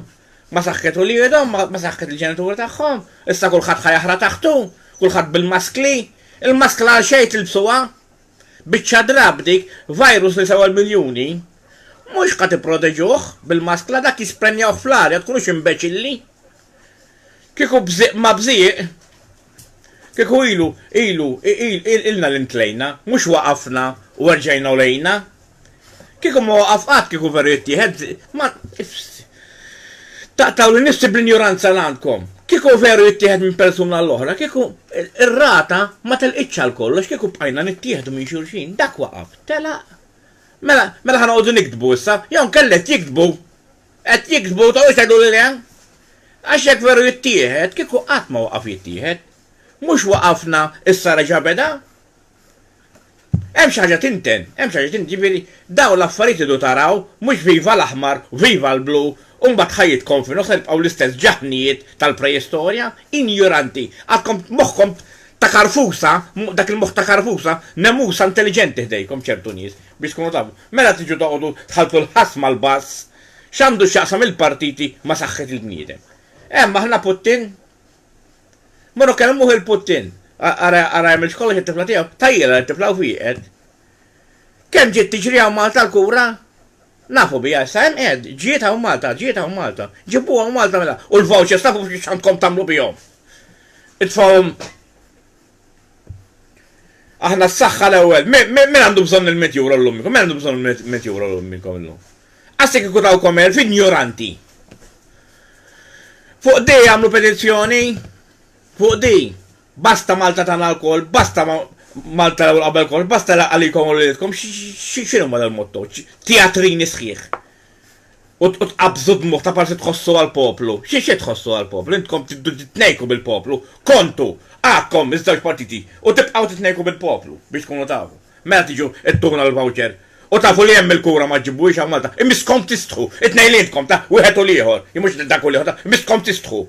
ma saħħet uliedhom, ma saħħet il-ġenituri tagħhom. Issa kulħadd ħajaħra taħtu, kulħadd bil-maskli, il-maskla għal xejn tilbsuha. Biċċa drab dik virus li sewa l-miljuni. Mhux qed ipproteġuh bil-maskla dak jisprenjaw fl-arja tkunux imbeċilli. Kieku ma bżieq, kieku ilna l-intlejna, mhux waqafna u rġajna u lejna. Kieku ma waqaf qatt kieku veru jittieħed, ma taqtaw li nifsi bl-ignoranza l-għandkom. Kieku veru jittieħed minn persuna l-oħra, kieku ir-rata ma telqitx għal kollox, kieku bqajna nittieħdu minn xulxin, dak waqaf, tela. Mela ħanqogħdu nikdbu issa, jew kellek jiktbu. Qed jiktbu ta' jgħidu li għax jekk veru jittieħed, kieku qatt ma waqaf jittieħed. Mhux waqafna issa reġa' beda. Hemm xi ħaġa tinten, ġifieri dawn l-affarijiet idu taraw mhux viva l-aħmar, viva l-blu, u mbagħad ħajjitkom fi noħs tibqgħu l-istess ġaħnijiet tal-preistorja, injoranti, għadkom moħħkom ta' karfusa, dak il-moħħ ta' karfusa, nemusa intelligenti ħdejkom ċertu nies biex tkunu tafu. Mela tiġu toqgħodu tħaltu l-ħass mal-bass, x'għandu x'jaqsam il-partiti ma saħħet il-bniedem. Hemm aħna Putin. Morru kelmuh il-Putin. Ara jemil xkollox it-tifla tiegħu, tajjela t-tifla u fieqed. Kemm ġiet tiġri hawn Malta l-kura? Nafu bija issa hemm qed, ġiet hawn Malta. Ġibuha hawn Malta mela. U l-vouchers tafu x'għandkom tagħmlu bihom. Itfawhom. Aħna s-saħħa l-ewwel. Min għandu bżonn il-€100 l-lummikom? Min għandu bżonn il-€100 l-lummikom illum? Għasek ikun tawkom ignoranti. Fuq di għamlu petizzjoni? Fuq di. Basta Malta tan alkohol, basta Malta l-qabel kol, basta għalikom u l-lidkom, xinu ma dal-motto? Teatrini sħiħ. U tqabżu d-muħ ta' parsi tħossu għal-poplu. Xie tħossu għal-poplu? Intkom t-tnejku bil-poplu. Kontu, għakkom, iż-żewġ partiti. U tibqaw t-tnejku bil-poplu biex tkunu tafu. Mela tiġu it-tugna l-voucher. U tafu li hemm il-kura ma ġibbuix għal Malta. Imiskom tistħu. It-nejlintkom ta' wieħed u liħor. Jimux dak u liħor ta' imiskom tistħu.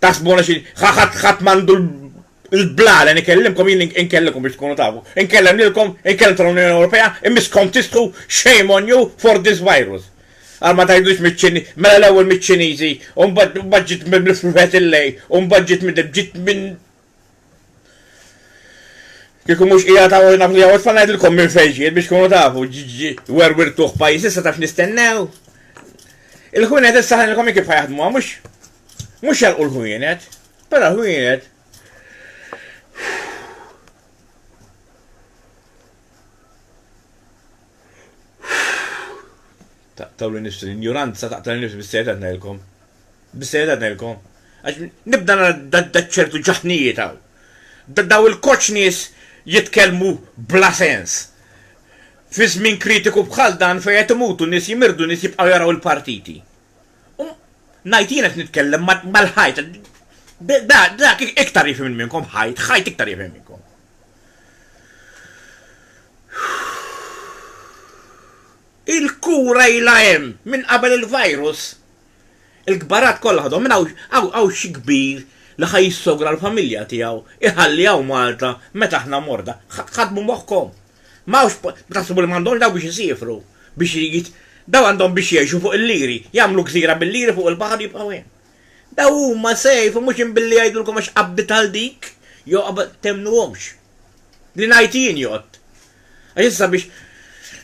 Tasbuna xi ħadd mandu il-blala nikellimkom jien inkellimkom biex tkunu tafu. Inkellem lilkom, inkellem tal-Unjoni Ewropea, imiskom tistħu shame on you for this virus. Għal ma tajdux mit-ċini, mela l-ewwel mit-Ċiniżi, u mbagħad ġiet mill-frufet il-lej, u mbagħad ġiet minn kieku mhux qiegħed hawn naf li hawn ngħidilkom minn fejn ġiet biex tkunu tafu werwirtuh pajjiż issa taf nistennew. Il-ħwienet issa ħanilkom kif ħajaħdmuha mhux jalqu l-ħwienet, però l-ħwienet taqtaw l-nifs l-ignoranza taqtaw l-nifs bis-sejtat ngħidilkom. Bis-sejtat ngħidilkom. Għax nibda daċċertu ġaħnijiet hawn. Daw il-koċ nies jitkellmu bla sens. Fi żmien kritiku bħal dan fejn qed imutu nies jimirdu nies jibqgħu jaraw il-partiti. Ngħid jien qed nitkellem mal-ħajt. Dak iktar jifhem minnkom ħajt iktar jifhem minnkom. Il-kura ilha hemm minn qabel il-virus. Il-kbarat kollha ħadhom minn hawn xi kbir li ħajissogra l-familja tiegħu iħalli hawn Malta meta aħna morda. Ħadmu moħħkom. Mawx taħsbu li m'għandhomx daw biex isifru biex daw għandhom biex jgħixu fuq il-liri, jagħmlu gżira bil-liri fuq il-baħar jibqgħu hemm. Daw huma sejf u mhux inbilli jgħidulkom għax qabdi tal dik, jew qabad temnuhomx. Li ngħid jien jgħod. Għax issa biex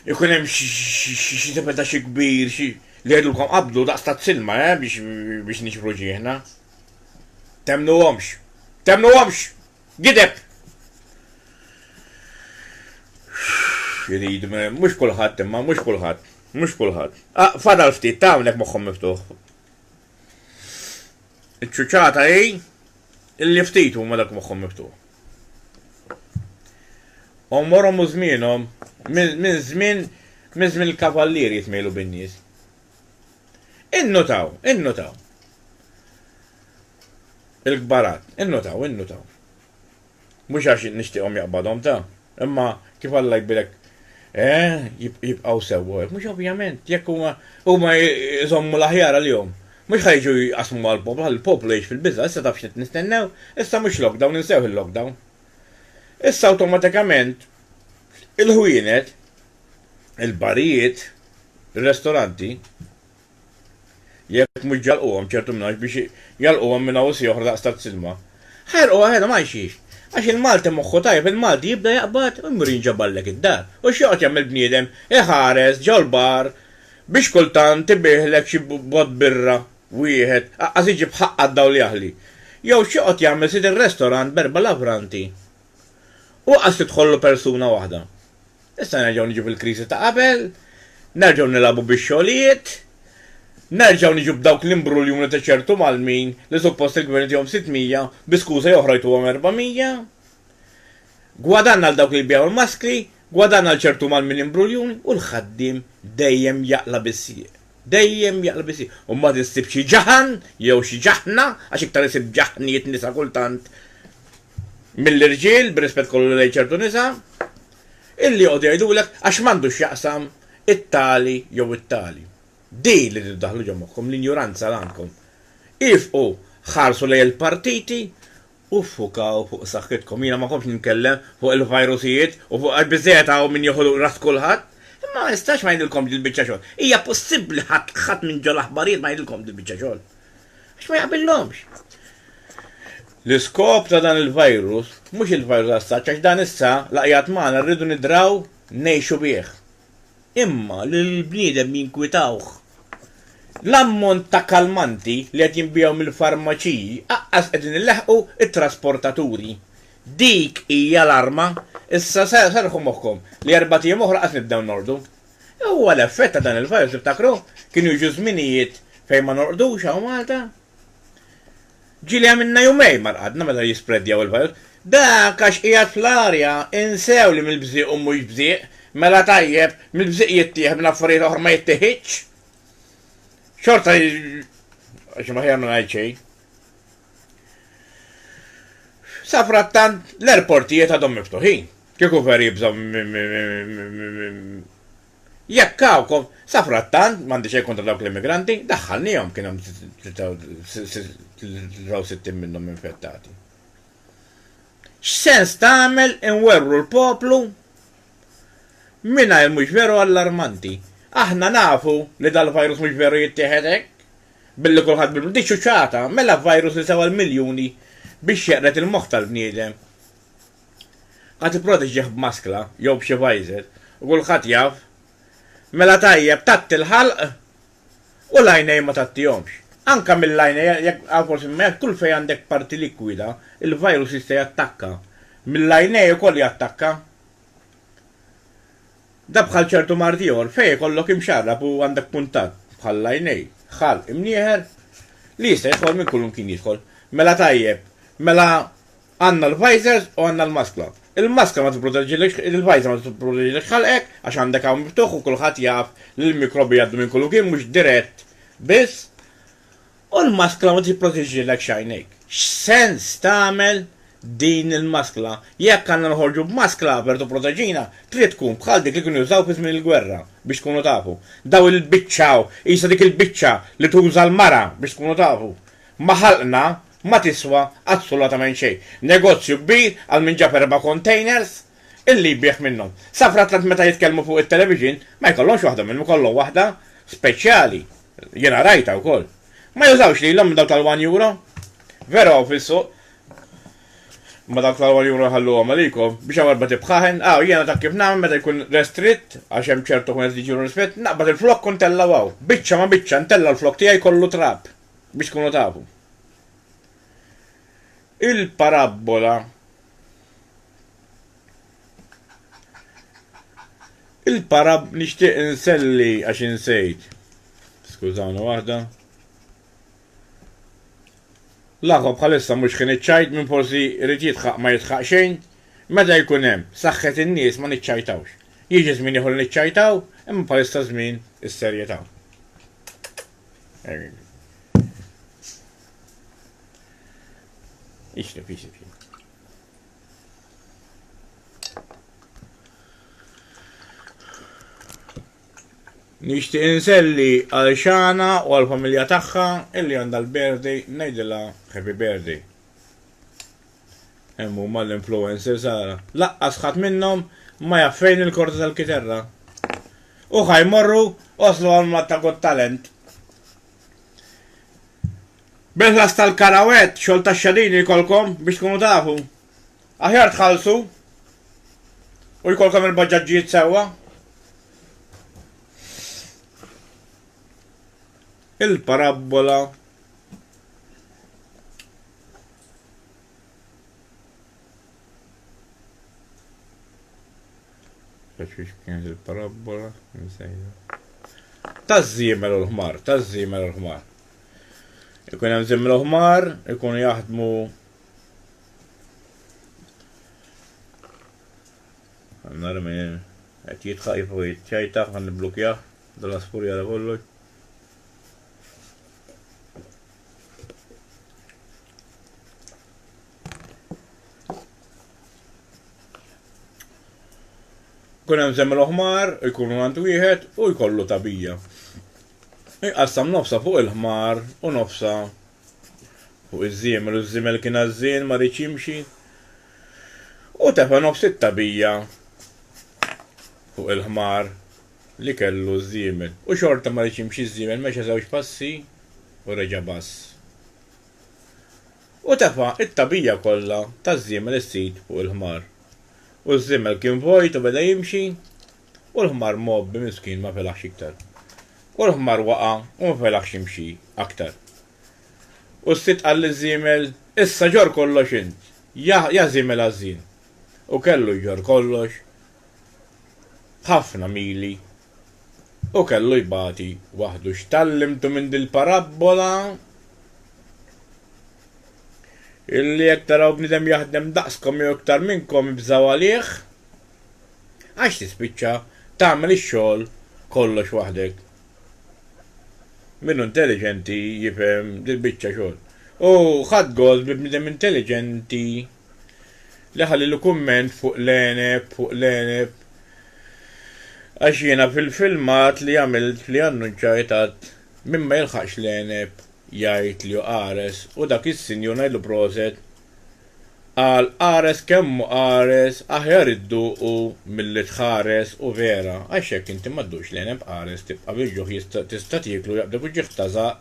ikun hemm xi tepeta xi kbir xi li jgħidulkom qabdu daqs ta' silma biex nixbru ġieħna. Temnuhomx. Temnuhomx. Gideb. Jiridu, mux kulħadd imma, mux kulħadd. Fadal ftit, ta' hawnhekk moħħhom miftuħ. Iċ-ċuċata illi ftit huma dak moħħhom miftuħ. Omorhom u żmienhom minn żmien il-kavallieri jitmejlu bin-nies. Innotaw. Il-kbarat, innotaw. Mhux għax nixtieqhom jaqbadhom ta' imma kif Alla jbilek jibqaw sewwa, mhux ovvjament, jekk huma jżommu l-aħjar għal-jom. Mhux ħajġu jqasmu għall-poplu jgħix fil-biża, issa taf x'qed nistennew, issa mhux lockdown, insew il-lockdown. Issa awtomatikament il-ħwienet, il-barijiet, il-restoranti, jekk mhux ġalquhom ċertu minnax biex jalquhom minn hawn oħra daqs tat-silma. Ħarquha ħeda ma jxiex. Għax il-Malti moħħu tajjeb, il-Malti jibda jaqbad u jmur jinġaballek id-dar. U x'joqgħod jagħmel bniedem iħares ġol-bar biex kultant tibieħlek xi bod birra wieħed aqqas iġib ħaqqa daw li jaħli. Jew x'joqgħod jagħmel sid ir-restorant berba lavranti. U qas tidħollu persuna waħda. Issa nerġgħu niġu fil-kriżi ta' qabel, nerġgħu nilagħbu bix-xogħlijiet, nerġgħu niġu b'dawk l-imbruljuni ta' ċertu malmin li suppost il-gvern jom 600 biskuża joħrajtuhom 400. Gwadanna għal dawk li jbjaw il-maskli, gwadanna għal ċertu malmin imbruljuni u l-ħaddim dejjem jaqla bis-sieq. U ma tissib xi ġaħan jew xi ġaħna għax iktar isib ġaħnijiet nisa kultant mill-irġiel b'rispett kollu lejn ċertu nisa illi jqogħdu jgħidulek għax m'għandux jaqsam it-tali jew it-tali. Di li tiddaħlu ġo moħħkom l-ignoranza għandkom. Ifqu ħarsu lej il-partiti u fukaw fuq saħħitkom. Jiena ma komx nitkellem fuq il-virusijiet u fuq il-biżejjed hawn min jieħu ras kulħadd. Imma ma nistax ma jgħidilkom dil-biċċa xogħol. Hija possibbli ħadd minn ġol aħbarijiet ma jgħidilkom dil-biċċa xogħol. Għax ma jaqbillhomx. L-iskop ta' dan il-virus, mhux il-virus għas-saċ, għax dan issa laqjat magħna rridu nidraw ngħixu bih. Imma l-bniedem jinkwitawh. L-ammont ta' kalmanti li qed jinbijaw mill-farmaċiji aqqas qegħdin ileħqu it-trasportaturi. Dik hija l-arma, issa serħu moħħkom li 4 tiem oħra qas nibdew nordu. Huwa l-effett ta' dan il-virus tiftakru kienu jiġu żminijiet fejn ma norqdux hawn Malta. Ġili għamilna jumej marqadna meta jispredjaw il-virus. Dak għax qiegħed fl-arja insew li mill-bżieq u mhux bżieq. Mela tajjeb, mill-bżiq jittieħ minn affarijiet oħra ma jittieħitx. Xorta għax ma ħjar ma ngħid xejn. Sa frattant l-airportijiet għadhom miftuħin. Kieku ver jibżgħu jekk hawnkom sa frattant m'għandi xejn kontra dawk l-immigranti, daħħalnihom kien hemm 63 minnhom infettati. X'sens tagħmel inwerru l-poplu minna mhux veru allarmanti. Aħna nafu li dal-virus mhux veru jittieħed hekk. Billi kulħadd bil-di ċuċata, mela virus li sewa l-miljuni biex jeqret il-moħħ tal-bniedem. Ħadd ipproteġġih b'maskla jew b'xi visor u kulħadd jaf. Mela tajjeb tatti l-ħalq u l-għajnej ma tattihomx. Anka mill-għajnej jekk forsi kull fejn għandek parti likwida, il-virus jista' jattakka. Mill-għajnej ukoll jattakka. Da bħal ċertu martijon fej kollok imxarrab u għandek puntat bħal lajnej, xal imnieħer li jista' jidħol minn kullum kien jidħol. Mela tajjeb, mela għandna l-visors u għandna l-maskla. Il-maska ma t-proteġilek, il-vajza ma t-proteġilek xalqek, għax għandek għaw miftuħ u kullħat jaf li l-mikrobi jaddu minn kullu kien mux dirett. Bis, u l-maskla ma t-proteġilek xajnek. X'sens tagħmel din il-maskla? Jekk għandna nħorġu b'maskla per proteġina, trid tkun bħal dik li kienu jużaw fi żmien il-gwerra biex tkunu tafu. Daw il-biċċaw, isa dik il-biċċa li tuża l-mara biex tkunu tafu. Maħalqna ma tiswa assolutament xejn. Negozju kbir għal minn ġab 4 containers illi jbieħ minnhom. Safratlat meta jitkellmu fuq it-television ma jkollhomx waħda minnhom kollhom waħda speċjali. Jiena rajta wkoll. Ma jużawx li l-om daw tal-1 euro. Vera fissu. Ma dak tal-1 euro ħallu għamalikom biex għamarba tibħaħen. Jiena ta' kif nagħmel meta jkun restritt għax hemm ċertu kun qed jiġu rispett, naqbad il-flok kun tella waw. Biċċa ma biċċa ntella l-flok tiegħi kollu trab biex tkunu tafu. Il-parabola nixtieq inselli għax insejt. Skużawna waħda. L-aħħa bħalissa mhux kien iċċajt minn forsi irid jitħaq ma jitħaq xejn, meta jkun hemm saħħet in-nies ma niċċajtawx. Jiġi żmien ieħor niċċajtaw, imma bħalissa żmien is-serjetà. Ixtef. Nixtieq inselli għal Xana u għal familja tagħha illi għandha l-birthday ngħidilha happy birthday. Hemm huma l-influencers Sara. Laqqas ħadd minnhom ma jaf fejn il-korda tal-kiterra. U ħajmorru oslu għal ta' Got Talent. B'las tal-karawet, xol ta' xadini jkolkom biex tkunu tafu. Aħjar tħallsu u jkolkom il-bagġaġġijiet sewwa. Il-parabola. Xiex kien il-parabola? Taż-żiemel u l-ħmar. Ikun hemm żiemel u ħmar, ikunu jaħdmu nara minn qed jitħajfu jitċajtaħ ħan nibblukjah dal-aspurja da kollox. Kun hemm żiemel u ħmar, ikunu għand wieħed u jkollu tabija. Iqassam nofsa fuq il-ħmar u nofsa fuq iż-żiemel u ż-żiemel kien għażżien ma rridx jimxi. U tefa' nofs it-tabija fuq il-ħmar li kellu ż-żiemel. U xorta ma rridx jimxi ż-żiemel mexa żewġ passi u reġa' bass. U tefa' it-tabija kollha taż-żiemel issit fuq il-ħmar. U ż-żiemel kien vojt u beda jimxi u l-ħmar mobbi miskin ma felaħx iktar. U l-ħmar waqa' u ma felaħx jimxi aktar. U s-sitt qal liż-żiemel issa ġor kollox int. Ja żiemel għażin. U kellu ġor kollox ħafna mili u kellu jbati waħdu. X'tallimtu minn dil-parabola illi jekk taraw bniedem jaħdem daqskom jew iktar minnkom ibżgħu għalih għax tispiċċa tagħmel ix-xogħol kollox waħdek. Minnu intelligenti jifhem dil-biċċa xogħol. U ħadd gold b'bniedem intelligenti li ħallilu kumment fuq l-eneb għax jiena fil-filmat li għamilt li annunċajtat minn ma jilħaqx l-eneb jgħid li qares u dak is-sinjur ngħidlu proset għal qares kemmu qares aħjar idduqu milli tħares u vera għax hekk inti ma dduqx l-eneb qares tibqa' bil-ġuħ tista' tieklu jaqbdu ġieħ tażaq.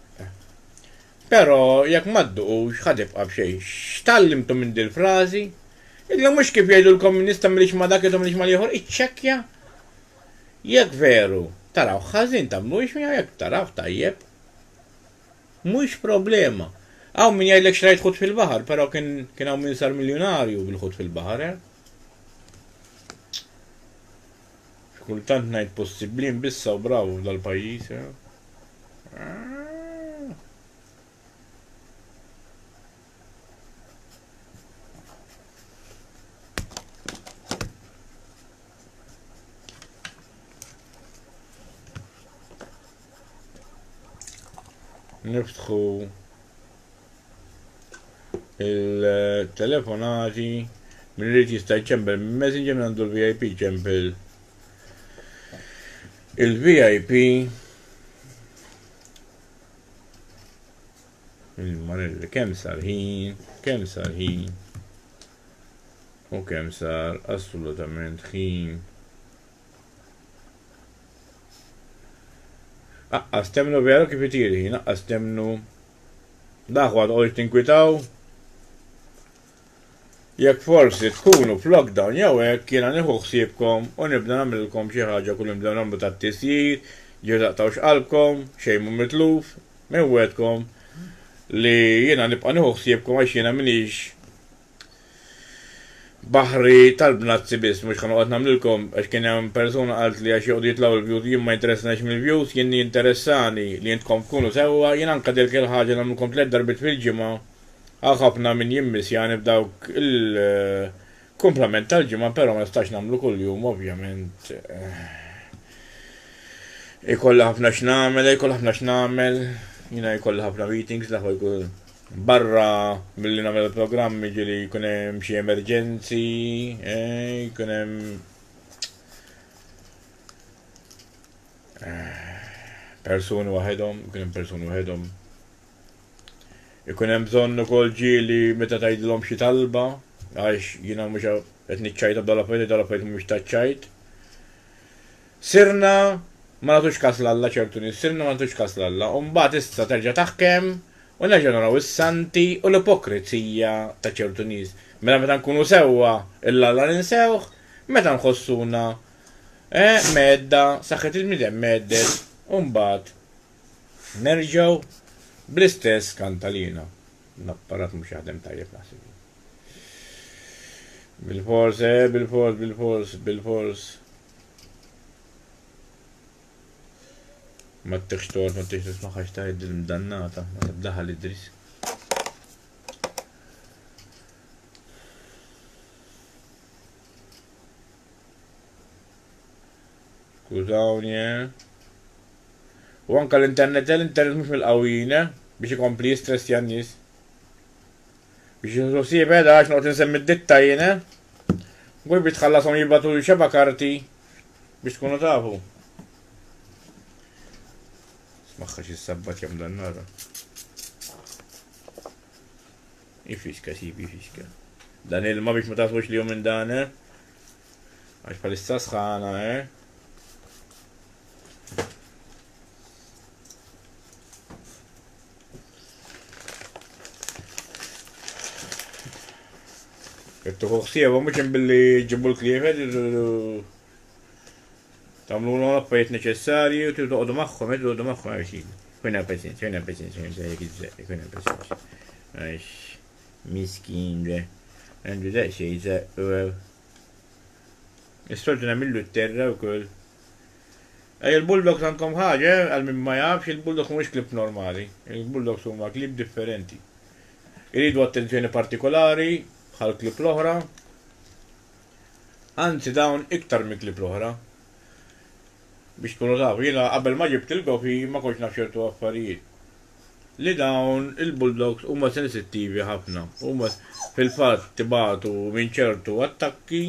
Però jekk ma dduqux ħad tibqa' b'xejn. X'tallimtu minn din il-frażi? Illa mhux kif jgħidu l-komunista milix ma dak idhom milix ma ieħor iċċekkja. Jekk veru taraw ħażin tagħmluhx miegħu jekk taraw tajjeb. Mhux problema. Għaw min jgħidlek xrajt ħut fil-baħar, pero kien għaw min sar miljonarju bil-ħut fil-baħar. Kultant ngħid possibbli nbissa u bravu dal-pajjiż. niftħu il-telefonati minn rrit jista' jċempel minn Messenger minn għandu l-VIP ċempel il-VIP il-marri kemm sar ħin u kemm sar assolutament ħin. Aqqas temnu veru kif itiri ħin, aqqas temnu daħwad għol tinkwitaw. Jekk forsi tkunu f'lockdown jew hekk jiena nieħu ħsiebkom u nibda nagħmilkom xi ħaġa kull nibdew nagħmlu tat-tisjir, ġew taqtawx qalbkom, xejn mhu mitluf, minn wedkom li jiena nibqa' nieħu ħsiebkom għax jiena minix baħri tal-bnazzi biss, mhux ħanoqgħod nagħmlilkom għax kien hemm persuna qalt li għax joqgħdu jitlaw il-views jien ma jinteressaniex mill-views, jien jinteressani li intkom tkunu sewwa, jien anke dik il-ħaġa nagħmlilkom 3 darbit fil-ġimgħa. Ħafna min jimmis jani b'dawk il-komplement tal-ġimgħa, però ma nistax nagħmlu kuljum ovvjament. Ikolla ħafna x'nagħmel, jiena jkolli ħafna meetings laħwa jkun barra milli nagħmel programmi ġieli jkun hemm xi emerġenzi, jkun hemm persuni waħedhom, ikun hemm bżonn ukoll ġieli meta tgħidilhom xi talba għax jiena mhux qed niċċajta b'dal-affarijiet mhux taċċajt. Sirna ma nagħtux każ l-Alla ċertu nies, sirna ma nagħtux każ l-Alla, u mbagħad issa terġa' taħkem u nerġa' naraw is-santi u l-ipokrizija ta' ċertu nies. Meta nkunu sewwa l-Alla ninsewh, meta nħossuna medda saħħet il-midem meddet u mbagħad nerġgħu bl-istess kantalina. L-apparat mhux jaħdem tajjeb naħseb. Bil-fors. Ma t-tix tort, ma t-tix tismaħax tajt il-mdannata, ma t-bdaħal id-dris. Skużawni, u anka l-internet mhux mill-qawwina biex ikompli jistress jan-nies. Biex jinżossib għax noqgħod insemmi d-ditta jiena. Għuj biex tħallasom jibbatu xeba karti biex tkunu tafu. Smaħħa xi sabbat jam dan nara. Ifiska sibi ifiska. Dan ilma biex ma tafux li jom minn dan, għax palissa sħana, Kettu ħuħsieba mux billi ġibbu l-klieħed, tamlu l-affarijiet neċessarji u t-toqdu maħħom, għaxin. Kuna pazienza, għax miskin, għandu da xejza, istoltu namillu t-terra u kull. Il-bulldogs għandkom ħaġa, għal-min ma jafx, il-bulldogs mux klip normali, il-bulldogs huma klip differenti. Iridu attenzjoni partikolari, bħal klip l-oħra, anzi dawn iktar mi klip l-oħra. Biex tkunu tafu, jiena qabel ma ġibt il-gofi ma konx naf ċertu affarijiet. Li dawn il-bulldogs huma sensittivi ħafna, huma fil-fatt tibatu minn ċertu attakki,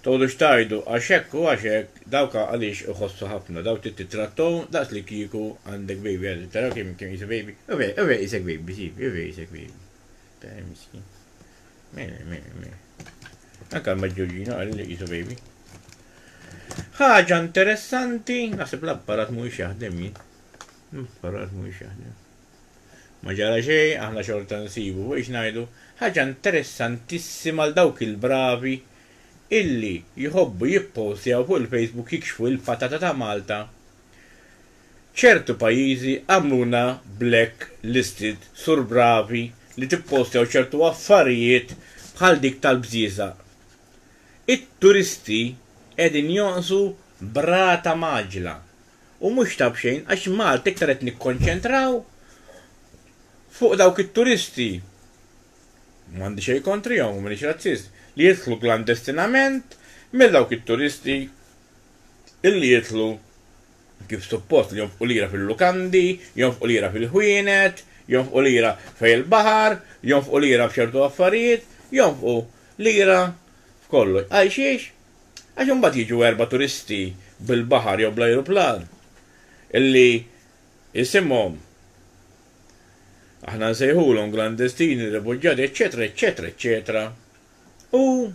tgħidu xtajdu għaxek u għaxek, dawka għaliex iħossu ħafna, dawk titrattow daqs li kieku għandek baby għal, taraw kemm jisek baby, uve jisek baby, jisek baby. Tara miskin. Mela. Anka l-maġġoġina għalli li jisu baby. ħaġa interessanti, naħseb l-apparat mhuwiex jaħdem jien. Ma ġara xejn, aħna xorta nsibu biex ngħidu ħaġa interessantissima għal dawk il-bravi illi jħobbu jippostjaw fuq il-Facebook jikxfu il-patata ta' Malta. ċertu pajjiżi għamluna black listed sur bravi li tippostjaw ċertu affarijiet bħal dik tal-bżiża. It-turisti qegħdin jonqsu brata maġla. U mhux tab xejn għax Malta iktar qed nikkonċentraw fuq dawk it-turisti. M'għandi xejn kontrihom, m'iniex razzist, li jidħlu klandestinament mill dawk it-turisti illi jidħlu kif suppost li jonfqu lira fil-lukandi, jonfqu lira fil-ħwienet, jonfqu lira fej il-baħar, jonfqu lira f'ċertu affarijiet, jonfqu lira f'kollu. Għalxiex? Għax imbagħad jiġu 4 turisti bil-baħar jew bl-ajruplan illi jisimhom aħna nsejħulhom klandestini, rifuġġjati, eċetera, eċetera, eċetera. U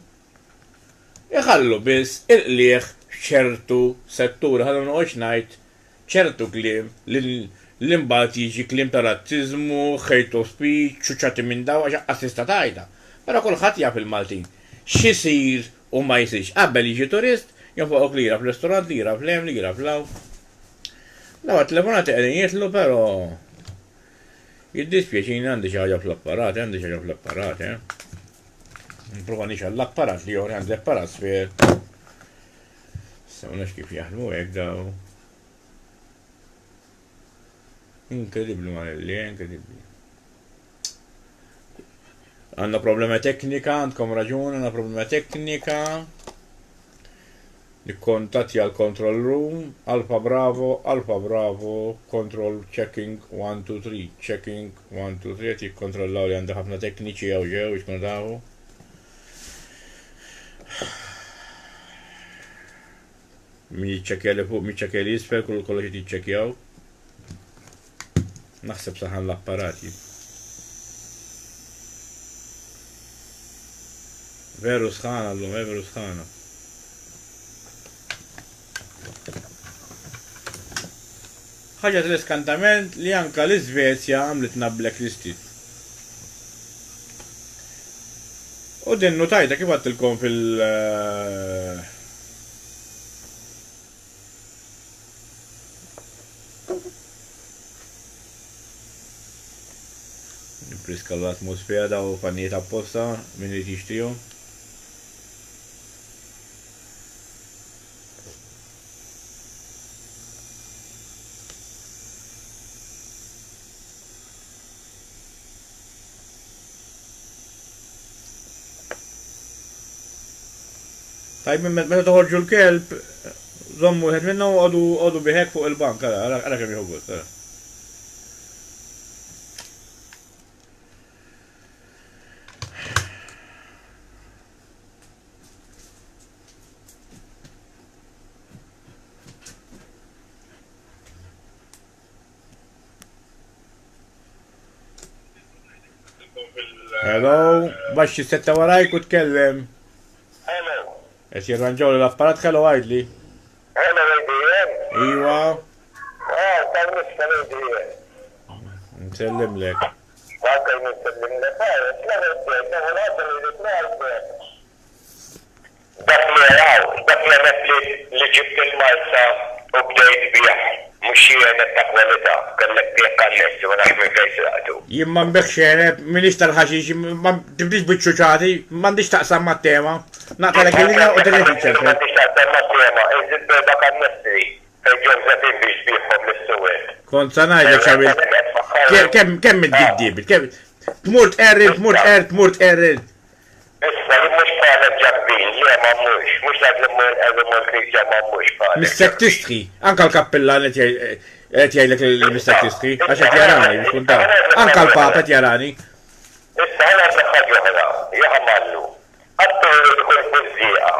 iħallu biss il-qlieħ ċertu settur, ħallu noqgħodx ngħid ċertu kliem li mbagħad jiġi kliem ta' razziżmu, hate of speech, ċuċċati minn daw għax assista tajta. Però kulħadd jaf il-Maltin x'isir u ma jsirx. Qabel jiġi turist, jonfoqok lira fl-ristorant, lira fl-hemm, lira fl-hawn. Dawa telefonati qegħdin jitlu, però jiddispjaċini għandi xi ħaġa fl-apparat, Nipprova nixgħal l-apparat li jori għandi apparat sfehr. Sewnex kif jaħdmu hekk daw. Inkredibbli malli, inkredibbli. Għandna problema teknika, għandkom raġun, għandna problema teknika. Nikkontatti għal control room, Alfa Bravo, control checking 1, 2, 3, checking 1, 2, 3, jikkontrollaw li għandi ħafna tekniċi għaw ġew, iċkun dawu. Mi ċekja li fuq, mi ċekja li jisfer, kollu xi jiċċekjaw. Naħseb saħan l-apparati. Veru sħana l-lum, veru sħana. ħaġa tal-iskantament li anka l-Iżvezja għamlitna blacklisted. U din notajta kif għattilkom fil- Nipriska l-atmosfera u fannijiet apposta minn li tixtiju. Tajb, meta toħorġu l-kelb, zommu jħed minna u għodu biħek fuq il-bank, għara kem jħobbut. Hello, baxxi setta warajk u tkellem. Et jirranġaw l-apparat kellu għajdli. Għana għajdijem? Iwa. Tal nista għajdijem. Nsellim lek. Għakaj nsellim lek. Dak li għamet li ġibt il-malta u bdejt biħ. Mux jienet ta' kwalita. Kellek biħ kannessi u naħmi fejs raqtu. Jimma mbeħ xereb, minix tal-ħaxix, ma tibdix bitxuċati, mandiċ taqsam ma' tema. Naqtalek il-linja u t-telefon ċerfet. Mandiċ taqsam ma' tema, iżid beda kannessi. Fejġom zatin biex biħom l-suwet. Kont sanajdek xabit. Kemm id-dibdibit? Tmurt errid. Issa, li mux faħlet ġabbin, li ma mux. Mux dak li mur kriġa ma mux faħlet. Missek tistħi, anka l-kappellan et jgħajlek l-missek tistħi, għax et jarani, biex kuntaw. Anka l-papa et jarani. Issa, għana bħagħu ħana, jgħamallu. Għattu jkun buzzija.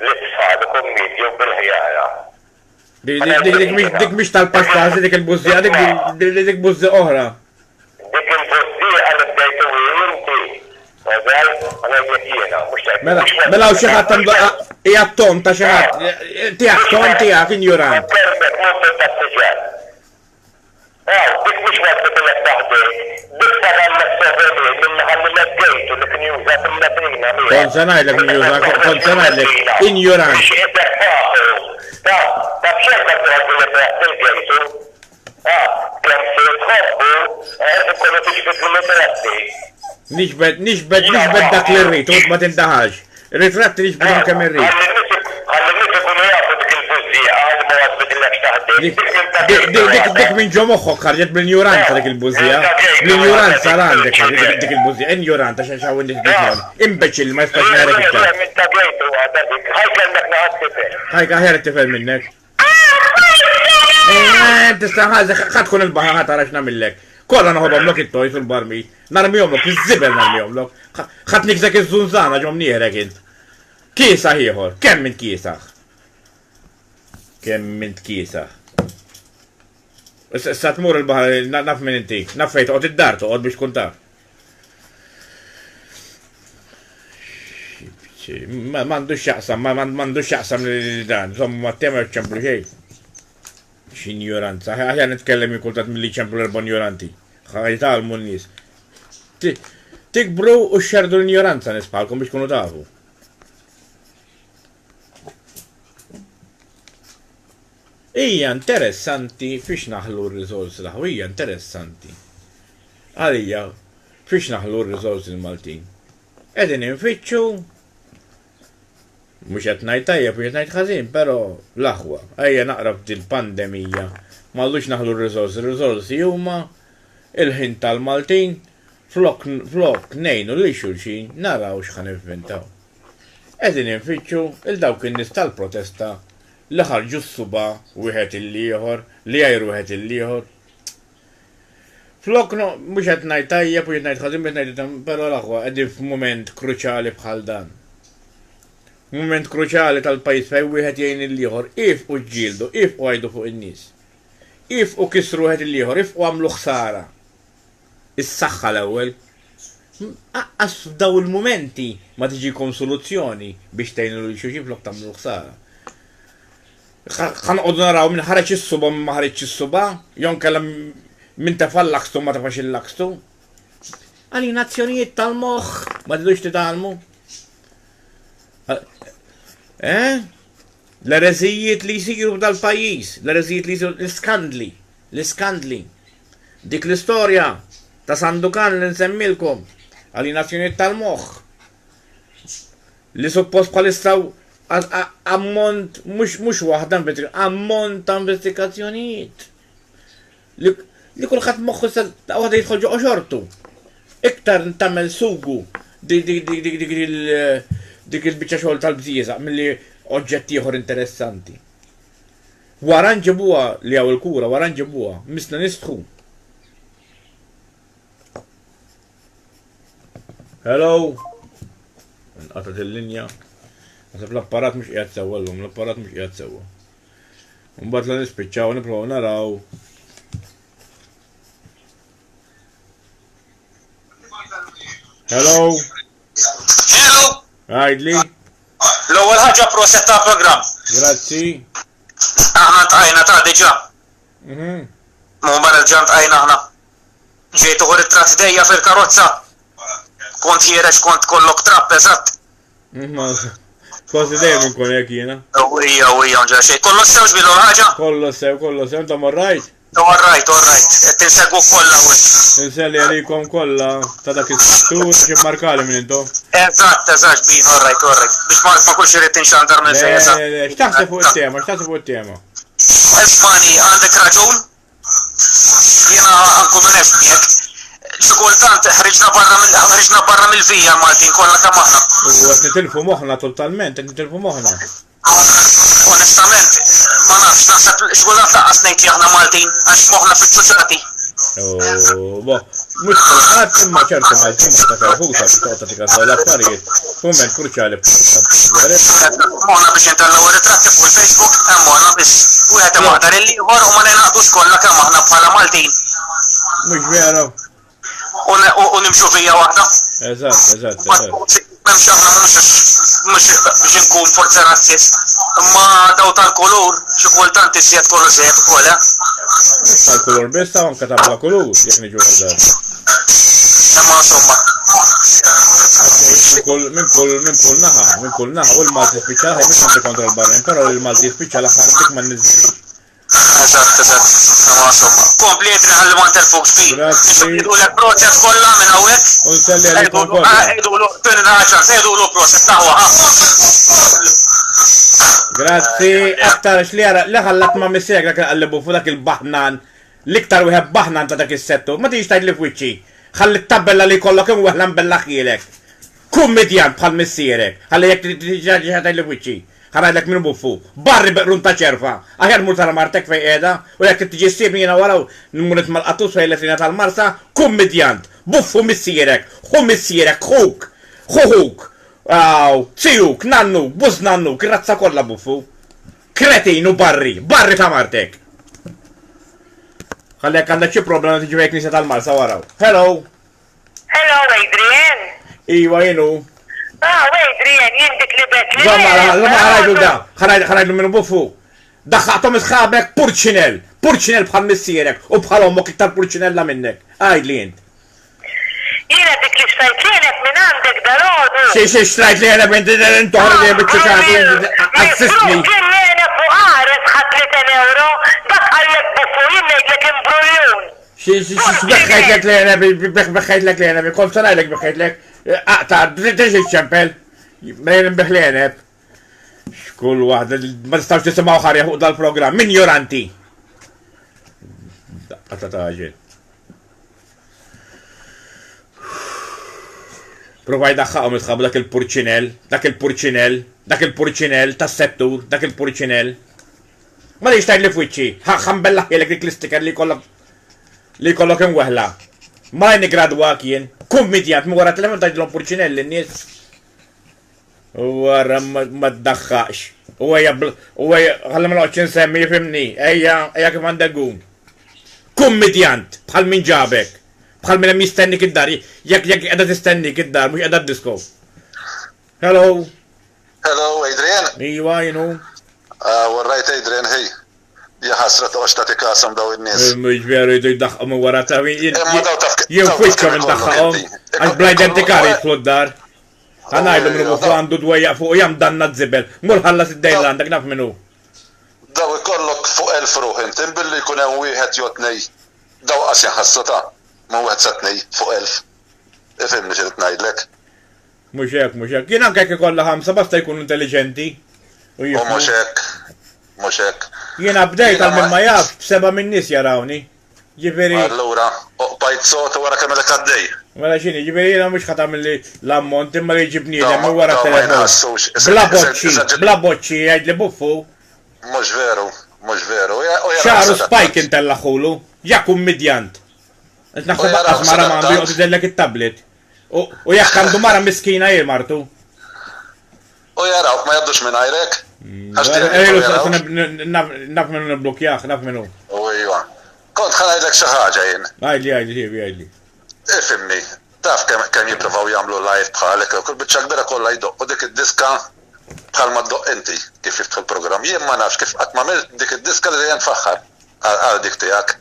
L-isfad, kommidju bil-ħjara. Dik mish tal-pastazi, dik il-buzzija, dik buzzija oħra. Dik il-buzzija għal bdejtu jinti. Għazal, għana jgħetjena, mux tajt. Mela u xeħat jgħattom ta' xeħat, tijak tom tijak injurant. Kermek, mux tajt t-sġar. Dik mux għadda t-lek taħdej. Dik taħdem l-soveli, minna għalli l-għejtu li kien juża fil-latrina. Konsanajlek injurant, konsanajlek injurant. Biex jibdek faħu. Ta' bxerka t-għaddu li t-għaddu l-għejtu. Kem se tħobbu, kollu t-ġbit l-ritratti. Nixbed dak li rrit, u ma tindaħax. Ritratti nixbed kemm irrit. Għalli kunu jafu dik il-buzzija, għalli ma għazbet il-lek taħdej. Dik minn ġo moħħok ħarġet bl-ignoranza dik il-buzzija. Bl-ignoranza għandek dik il-buzzija. Ignoranta xaxaw indi dik imbeċil ma jistax narek iktar. Ħajka kellek naħat tifel. Ħajka ħer tifel minnek. Tista' ħadd tkun il-baħar ħadd tara x'nagħmillek. Kollha naħodhom lok it-toj fil-barmi. Narmihom lok iż-żibel narmihom lok. Ħadd nikżek iż-żunżana ġom nierek int. Kiesaħ ieħor, kemm int kiesaħ? Kemm int kiesaħ? Issa tmur il-baħar naf minn inti, naf fejn toqgħod id-dar toqgħod biex tkun taf. M'għandux x'jaqsam li dan, insomma ma tema ċemplu xejn. X'ignoranza, ħaġa nitkellem kultant milli ċemplu l-erba' ignoranti. Ħajtalmu n-nies. Tikbru u xxerdu l-ignoranza nisbħalkom biex tkunu tafu. Hija interessanti fiex naħlu r-riżorsi laħu, hija interessanti. Għalija, fiex naħlu r-riżorsi l-Maltin. Qegħdin infittxu mux jatnajt tajjeb u jatnajt ħazin, pero l-aħwa, ejja naqrab dil-pandemija, mallux naħlu r-rizorsi huma il-ħin tal-Maltin, flok nejnu li xulxin, naraw x'ħan inventaw. Edin infittxu il-dawk in-nies tal-protesta li ħarġu s-suba wieħed il-ieħor, li jajru wieħed il-ieħor. Flok mux jatnajt tajjeb u jatnajt ħazin, pero l-aħwa, edin f'moment kruċali bħal dan. Moment kruċali tal-pajis fej wieħed jgħin il-ieħor, if u ġildu, if u għajdu fuq in-nies. If u kisru wieħed il-ieħor, if u għamlu ħsara. Is-saħħa l-ewwel. Aqqas f'daw il-momenti ma tiġikom soluzzjoni biex tgħinu lil xulxin flok tagħmlu ħsara. Ħanqogħdu naraw min ħareġ is-suba min ma ħareġx is-suba, jew kellha min tefal laqstu ma tefax il-laqstu. Alienazzjonijiet tal-moħħ ma tidux titalmu. L-ereżijiet li jisiru dal-pajis, l-ereżijiet li jisiru l-iskandli. Dik l-istorja ta' Sandukan li nsemmilkom, alienazzjonijiet tal-moħħ. Li suppost bħalistaw ammont, mux waħda ammont ta' investigazzjonijiet. Li kulħadd moħħu waħda jidħol ġo xortu. Iktar tagħmel sugu dik il-biċċa xogħol tal-bżieżaq milli oġġetti ieħor interessanti. Wara nġibuha li hawn il-kura, wara nġibuha, misna nistħu. Hello. Nqatat il-linja. Għasab l-apparat mux qiegħed sewwa llum, l-apparat mux qiegħed sewwa. Mbagħad la nispiċċaw nipprovaw naraw. Hello. Hello. Għajdli. L-ewwel ħaġa proset ta' programm. Grazzi. Aħna tqajna ta' diġà. Mu mara l-ġant tqajna aħna. Ġejt uħor it-trat dejja fil-karozza. Kont ħierex kont kollok trapp eżatt. Kważi dejjem inkun hekk jiena. Ujja, nġa xejn. Kollu sewx bilu ħaġa? Kollu sew, inta morrajt. All right. Tinsegwu kollha u. Inselli għalikom kollha ta' dak is-settur xi markali minn intom. Eżatt, bin, all right. Biex ma kulx irid tinxandar minn fejn eżatt. X'taħseb fuq it-tema, Ismani, għandek raġun? Jiena nkun onest miegħek. Xi kultant ħriġna barra mill-vija Maltin kollha kemm aħna. Qed nitilfu moħħna totalment, qed nitilfu moħħna. Onestament, ma nafx naħseb x'kultant laqqas ngħid li aħna Maltin għax moħħna fiċ-ċuċati. Mhux kulħadd imma ċertu Maltin ma taferħuha toqgħod tikkażaw l-affarijiet. Kumment kruċjali moħħna biex intellaw ritratti fuq il-Facebook, hemm moħħna biex wieħed imaqdar il-ieħor u ma ningħaqdux kollha kemm aħna bħala Maltin. Mhux veru. U nimxu fija waħda. Eżatt. Memx aħna mhux biex inkun forza razzist. Imma daw tal-kulur xi kultant iżjed kollu żejjed ukoll, Tal-kulur biss ta' anke tabla kulur jekk niġu għal imma insomma. Minn kull naħa u l-Malti spiċċa ħaj mhux għandi kontra l-barren, però l-Malti spiċċa l-aħħar dik ma nniżilx. Eżatt. Imma insomma. Komplet ħalli ma nterfux fi. Nixu lek proċess kollha minn hawnhekk. U nselli għalikom kollha. Ejdu l proċess taħwa. Grazzi, aktar li ħallat ma' missejk dak qallibu fuq dak il-baħnan, l-iktar wieħed baħnan ta' dak is-settur, ma tiġix tgħidli f'wiċċi. Ħalli t-tabella li jkollok hemm weħla mbellaħ ħielek. Kun midjan bħal missierek, ħalli jekk tiġi tgħidli f'wiċċi. ħanajdlek minn buffu. Barri beqrun ta' ċerfa. Aħjar mur tal-martek fej qiegħda u jekk tiġi ssibni jiena waraw n-muret mal-qattus fej l-etlina tal-marsa, kummedjant. Buffu missierek, ħu missierek, ħuk, ħuħuk. Aw, tsijuk, nannu, buz nannu, grazza kollha buffu. Kretinu barri ta' martek. Għallek għandek xi problema tiġi fejn knisja tal-marsa waraw. Hello. Hello, Adrian. Iwa jenu. Adrian, jindik li bet li. ħanajdu da, ħanajdu minn buffu. Daħħatom isħabek purċinel bħal missierek u bħal ommok iktar purċinella minnek. Għajd li jint. Jina dik li xtajt li jenet minn għandek dal-ħodu. Xie xtajt li jenet minn d-toħra li bieċċuċati, assistni. Kien jenet fuq għares ħat li €10, dak għallek buffu jinnejtlek imbruljon. Xbeħħajtlek li jenet, beħħajtlek li jenet, kol sanajlek beħħajtlek. Aqta, d-deġi ċempel, mejn beħ li jenet. Xkull wahda, ma tistawx tisimaw ħarja fuq dal-program, min joranti. Aqta taġi. Provaj daħħaqom itħabu dak il-purċinel, tas-settur, dak il-purċinel. Ma li jishtajt li fuċċi, ħambellaħ jelek dik l-sticker li kollok imweħla. Ma li nigradwa kien, kummedjant, mu għara telefon tajdlom purċinel l-nies. U għara ma d-daħħax. U għajja, għallam l-oċin semmi jifimni, ejja kif għandegum. Kummedjant, bħal min ġabek. Bħal minna mistenni kid-dar, jek edha tistenni kid-dar, mux edha disko. Hello. Hello, Adrian. Iwa, jinu. Warrajt Adrian, hej. Jaħasra toqx ta' tikasam daw il-nis. Mux veru jidu jiddaħqom u wara ta' jien fuċka minn daħqom. Għax bla identikari jitħlu d-dar. Għanajlu minnu bufu għandu d-wajja fuq jam danna d-zibel. Mur ħallas id-dejla għandak naf minnu. Daw ikollok fuq 1000 ruħin, timbilli kunem wieħed jotnej. Daw qasja ħassata. Ma wieħed satnej fuq 1000. Ifimni ġiet ngħidlek. Mhux hekk. Jien anke jekk ikollha 5 basta jkunu intelligenti. U mhux hekk. Jiena bdejt għal minn ma jaf b'7 min nies jarawni. Ġifieri. Allura, oqbajt sot wara kemm lek għaddej. Mela x'inhi, ġifieri jiena mhux ħatamil li l-ammont imma li jġibni hemm wara telefon. Bla boċċi jgħidli buffu. Mhux veru. Xaru spike intellaħulu, jak kummedjant. Naħseb baqqas mara ma għandu joqt idellek il-tablet. U jekk għandu mara miskina martu. U jaraw, ma jaddux minn għajrek? Naf minnu niblokjaħ, naf minnu. U iwa. Kont ħanajdlek xaħġa jien. Għajli. Ifimni, taf kem jiprofaw jamlu live bħalek, kull bieċa kbira kolla jdoq, u dik id-diska bħal ma ddoq inti kif jiftħu l-program. Jien ma nafx kif qatt ma milt dik id-diska li jen faħħar għal dik tijak.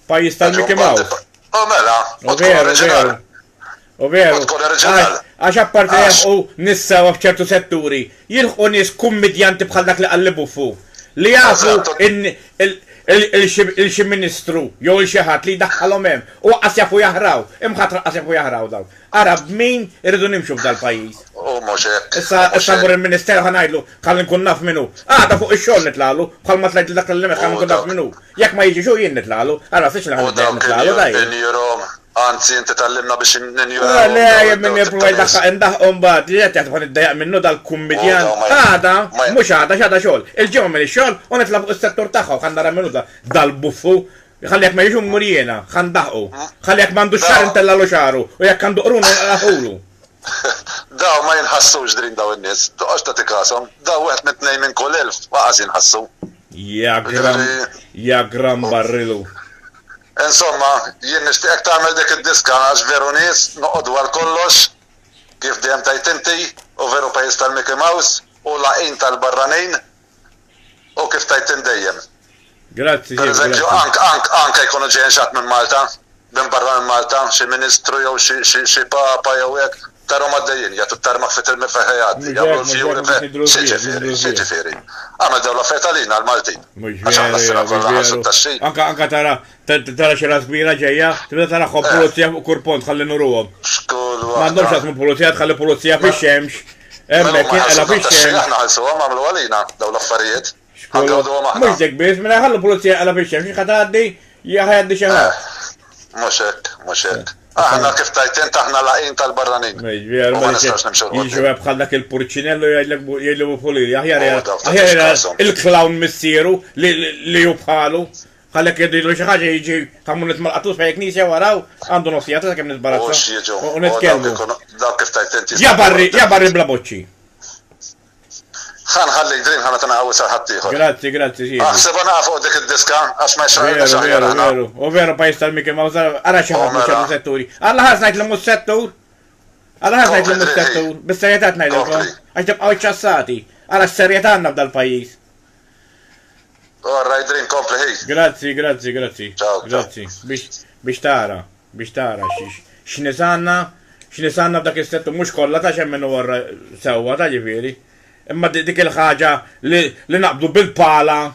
Pajis tal-Mickey Mouse. U mela, u tkun oriġinal. U veru, għax apparti u nissawa f'ċertu setturi, jilħu nis kummedjanti bħal dak li qallibu fu. Li jafu il-xi ministru, jew il-xeħat li daħħalhom hemm, u qasjafu jahraw, imħatra qasjafu jahraw daw. Ara b'min irridu nimxu f'dal pajjiż. U mhux hekk. Issa mur il-Ministeru ħanajdlu ħalli nkun naf minnu. Għada fuq ix-xogħol nitlalu, bħal ma tlajt dak l-lemek ħalli nkun naf minnu. Jekk ma jiġi xu jien nitlalu, ara fiex nitlalu daj. Anzi, inti tallimna biex n-njura. Le, jemmin jipruvaj daħqom bad, li jgħat jgħat id-dajaq minnu dal-kummedjan. Għada, mux għada, xada xol. Il-ġemma minn il-xol, u nitla fuq il-settur taħħa, u xandara minnu dal-buffu. Xalli ma jiġu murijena, xandaħu. Xalli mandu xar intella lo xaru, u jek kandu qrunu għaħulu. Daw ma jinħassux drin daw il-nis, tuqax ta' tikasom, daw għet mit-2 minn kol 1000, waqas jinħassu. Ja gram barrilu. Insomma, jien nishtiqek tagħmel dik id-diska għax veru nies noqogħdu għal kollox kif dejjem tajt inti u veru pajjiż tal-Mickey Mouse u laqin tal-barranin u kif tajt dejjem. Grazzi. Per eżempju, anke jkunu ġejjin xatt minn Malta, minn barra minn Malta, xi ministru jew xi papa jew hekk, tarom għaddejjin, jagħtu tarmaħ fit-tilmi feħejat, jagħmlu l-fjuri xieġifieri. Għamel daw l-affarijiet għalina għal-Maltin. Anka tara xi ras kbira ġejja, tibda tara ħobb pulizija fuq kurpont ħalli nuruhom. M'għandhomx jasmu pulizija tħalli pulizija fix-xemx. Hemmhekk kien qela fix-xemx. Aħna ħalsuhom għamlu għalina daw l-affarijiet. Mhux dik biss, mela ħallu pulizija qela fix-xemx, xi ħadd jgħaddi xi ħadd. Mhux hekk. Aħna kif tajt int aħna laqin tal-barranin. Veru, Ma nistax nimxu jiġu bħal dak il-purċinello jgħidlu pulili. Aħjar il-clown missieru li jubħalu. Għallek jgħidu xaħġa jiġi għammu nitmalqatu fejn knisja waraw għandu nofsijata sa' kem nitbarazza. U nitkellmu. Dawk kif tajt inti. Jabarri bla boċċi. ħalli Dream ħana tana għawi saħħattiħor. Grazzi, sì. Aħseb għana fuq dik id-diska, għax ma xaħjar. Veru. U veru pajis tal-Mickey Mouse, għara xaħat mux setturi. Alla ħasnajt l-mus settur. Bis-serjetat najdilkom. Għax tibqaw ċassati. Għara s-serjet għanna f'dal pajis. Orraj Dream, kompli ħij. Grazzi. Ciao. Biex tara, x'nisanna f'dak is-settur mhux kollha ta' xemmen warra sewwa ta' ġifieri. Imma dik il-ħaġa li naqbdu bil-pala,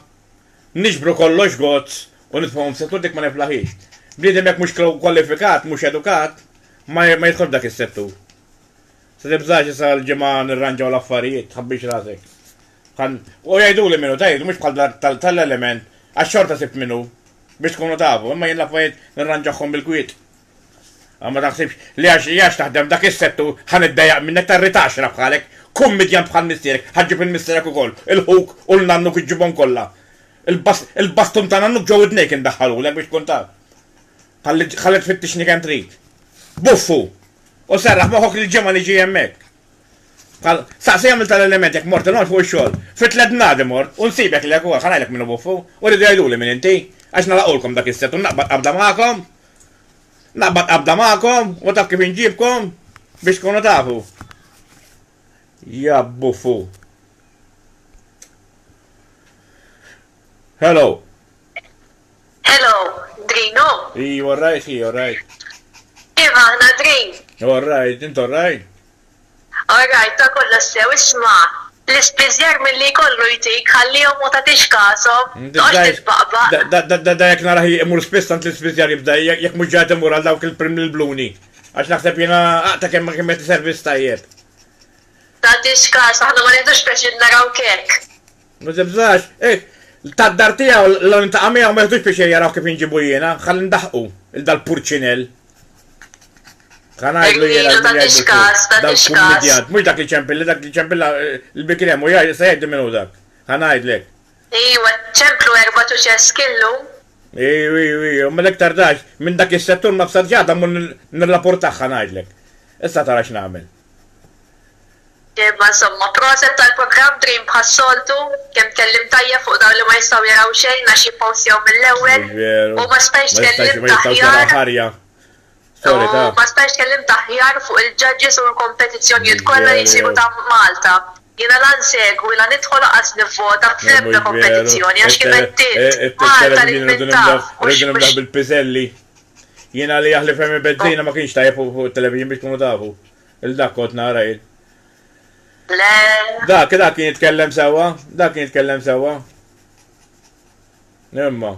nixbru kollox gozz u nitfhom settur dik ma niflaħix. Bniedem jekk mhux kwalifikat, mhux edukat, ma jidħol dak is-settur. Se tibżax issa l-ġimgħa nirranġaw l-affarijiet, tħabbix rasek. U jgħiduli minnu tajdu, mhux bħal tal-element, għax-xorta sibt minnu biex tkunu tafu, imma jien l-affarijiet nirranġaħhom bil-kwiet. Għamma taħsibx li għax taħdem dak is-settur ħan id-dajaq minnek tar-ritax bħalek. Kummedjan bħal misterek, ħagġib il-misterek u koll, il-ħuk u l-nannu kħiġibon kolla. Il-bastum ta' nannu ġew id-nejk indaħħalu, l-għek biex kontat. Ħallet fittixni kem trid. Buffu! U serraħ maħok li ġemma li ġi jemmek. Saqsi għamil tal-element jek mort il-non fuq il-xol. Fit-led nadi mort, u nsibek li għek ħanajlek minnu buffu, u rridu jgħidu li minn inti, għax nalaqulkom dak is-set, u naqbad qabda ma'kom, u taf kif inġibkom, biex tkunu tafu. Ja buffu. Hello, Drino. all right. Iva, ħna Drin. All right, int all right? Alright, ta' kolla sew isma. L-ispizjar mill-li kollu jtik, ħallihom u ta' tixkasom. Għax titbaqba. Da jek naraħi imur spiss tant l-ispizjar jibda, jek muġġat imur għal dawk il-prim l-bluni. Għax naħseb jena għaqta kemm jett servis tajjeb. Ta' tixkas, aħna ma neħdux biex naraw kek. Ma tibżax, ta' d-dartija l-intaqamija ma jħdux biex jaraw kif inġibu jena, xall ndaħqu, il-dal-purċinel. Għanajdlu jena dal-kummedjat, mux dak li ċempilla l-bikirem, u jgħaj, sa jgħiddi minnu dak. Għanajdlek. Iwa, ċemplu 14 killu. u mellek tardax, minn dak is-settur ma b'sarġata mun nirrapportax għanajdlek. Issa tara x'nagħmel. Imma insomma, proset tal-programm Dream bħas-soltu, kemm kellim tajja fuq dawn li ma jistgħu jaraw xejn għax jippawsjaw mill-ewwel. U ma stajx tkellim taħjar. Ma stajx tkellim taħjar fuq il-judges u l-kompetizzjonijiet kollha li jsiru ta' Malta. Jiena lan segwi la nidħol qas nivvota f'ebda kompetizzjoni għax kien qed Malta li nimdaħ bil-piżelli. Jiena li jaħlif hemm bezzina ma kienx tajjeb fuq it-televiżjon biex tkunu tafu. Il-dak kont nara jien. Dak kien jitkellem sewa, Nimma.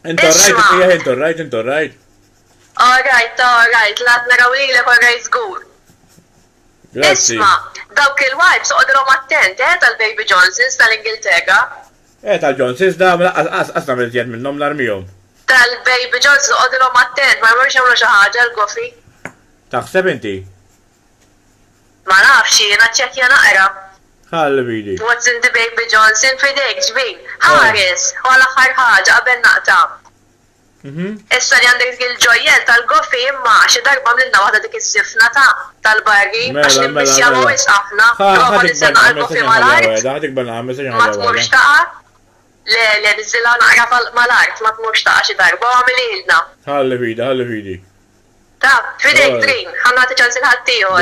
Intu rajt. Alright, lat naraw li l-korrejt żgur. Grazzi. Isma, dawk il-wipes oqdrom attent, tal-Baby Johnsons tal-Ingilterra. Tal-Johnsons da asna mill-ġed minnom l-armijom. Tal-Baby Johnsons oqdrom attent, ma jmurx jagħmlu xi ħaġa l-gofi. Taħseb inti? Ma nafx jiena ċekkja naqra. Ħalli vidi. What's in the Baby Johnson fidejk ġbin. Ħares, u l-aħħar ħaġa qabel naqta'. Issa li għandek il-ġojjel tal-gofi imma xi darba mlilna waħda dik iż-żifna tal-barri għax nimmissjaw wisqafna. Profa niżilna l-gofi mal-art. Ma tmurx taqa. Le niżilha naqra mal-art ma tmurx taqa xi darba u għamililna. Ħalli vidi. Ta' fidejk Drin, ħannati ċans il-ħaddieħor.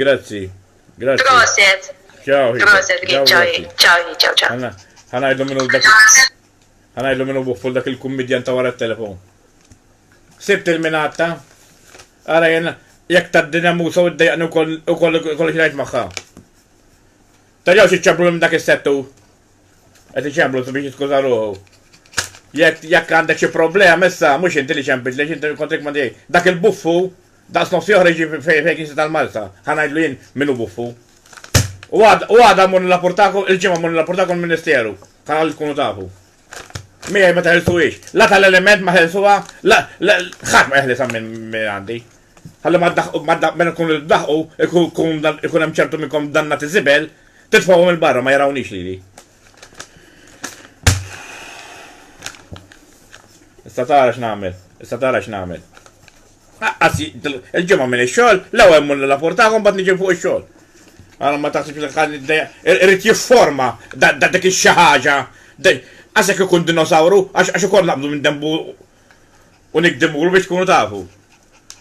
Grazzi. Proset. Ciao. Proset, ciao. Ħanajdlu minnu bufful dak il-kummedjan ta' wara t-telefon. Sibt il-minatta, għara jena, jek ta' d-dinja musa u d-dajqni u kollu xinajt maħħa. Tarjaw xieċablu minn dak il-settu. Għet iċablu biex jitkuza ruħu. Jek għandek xie problema issa, mux inti li ċempit, li inti kontrik ma dijek. Dak il-buffu, da' s-nofsi uħreġi fejn jinsi tal-Malta. Ħanajdlu jen minnu buffu. U għada mun l-apportakom, il-ġimma mun l-apportakom il-ministeru. Ħana li tkunu tafu. Mija ma taħelsuwix. La tal-element ma ħelsuwa, la ħadd ma jeħlisa minn għandi. Ħalli ma minn kun il-daħqu, ikun hemm ċertu minnkom danna tiżibel, titfgħu mill-barra ma jarawniex lili. Issa tara x'nagħmel. Għassi, il-ġimgħa minn ix-xogħol, l-ewwel mun l-rapportakom bad niġi fuq ix-xogħol. Għana ma taħsibx li ħalli irrid jifforma dak ix-xi ħaġa. Għasek ikun dinosawru, għax ikun naqbdu minn dembu u nikdimulu biex tkunu tafu.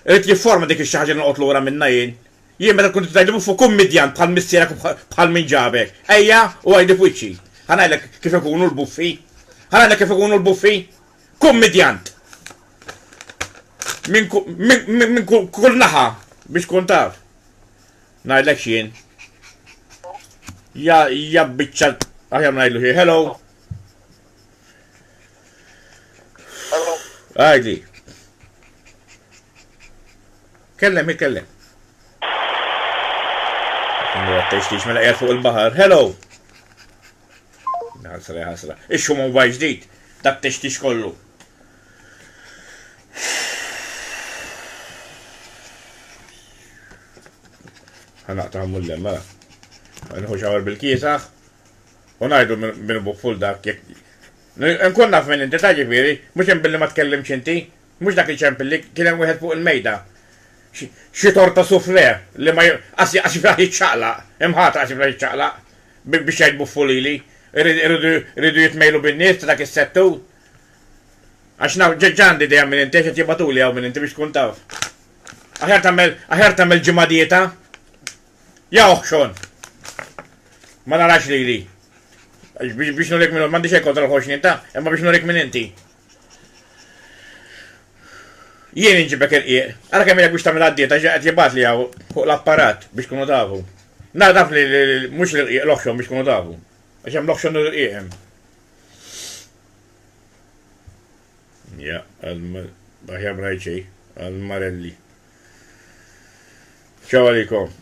Irrit jifforma dik ix-xaħġa noqgħod lura minna jien. Jien meta kont tgħidlu fuq kummedjant bħal missierek bħal min ġabek. Ejja u għajdi f'wiċċi. Ħanajlek kif ikunu l-buffi. Kummedjant. Min kull naħa biex tkun taf. Ngħidlek xien. Ja biċċa aħjar ngħidlu xi hello. Għajdi. Kellem. Għattextix mela qiegħed fuq il-baħar. Hello. Ħasra. Ixxu mu baj ġdid. Dak textix kollu. Ħanaqta' mullem mela. Nħu xawar bil-kiesaħ. U ngħidu minn bufful dak jekk. Nkun naf minn inti ta' ġifieri, mhux hemm billi ma tkellimx inti, mhux dak il-ċempil li kien hemm wieħed fuq il-mejda. Xi torta sufle li ma għax jifraħ jiċċaqlaq, imħata għax jifraħ jiċċaqlaq biex jgħid buffu lili. Irridu jitmejlu bin-nies ta' dak is-settu. Għax naf ġeġġandi dejjem minn inti qed jibatuli hawn minn inti biex tkun taf. Aħjar tagħmel ġimgħa dieta. Ja oħxon. Ma narax lili. Biex nurek minn mandi xej kontra l-ħoxni ta' imma biex nurek minn inti. Jien inġibek il-qiegħ. Ara kemm jgħak biex tagħmel għad-dieta qed jibgħat li hawn fuq l-apparat biex tkunu tafu. Naf li mhux l-qiegħ l-oħxon biex tkunu tafu. Għax hemm l-oħxon u l-qiegħ hemm. Ja, aħjar ma ngħid xejn, għall-Marelli. Ciao għalikom.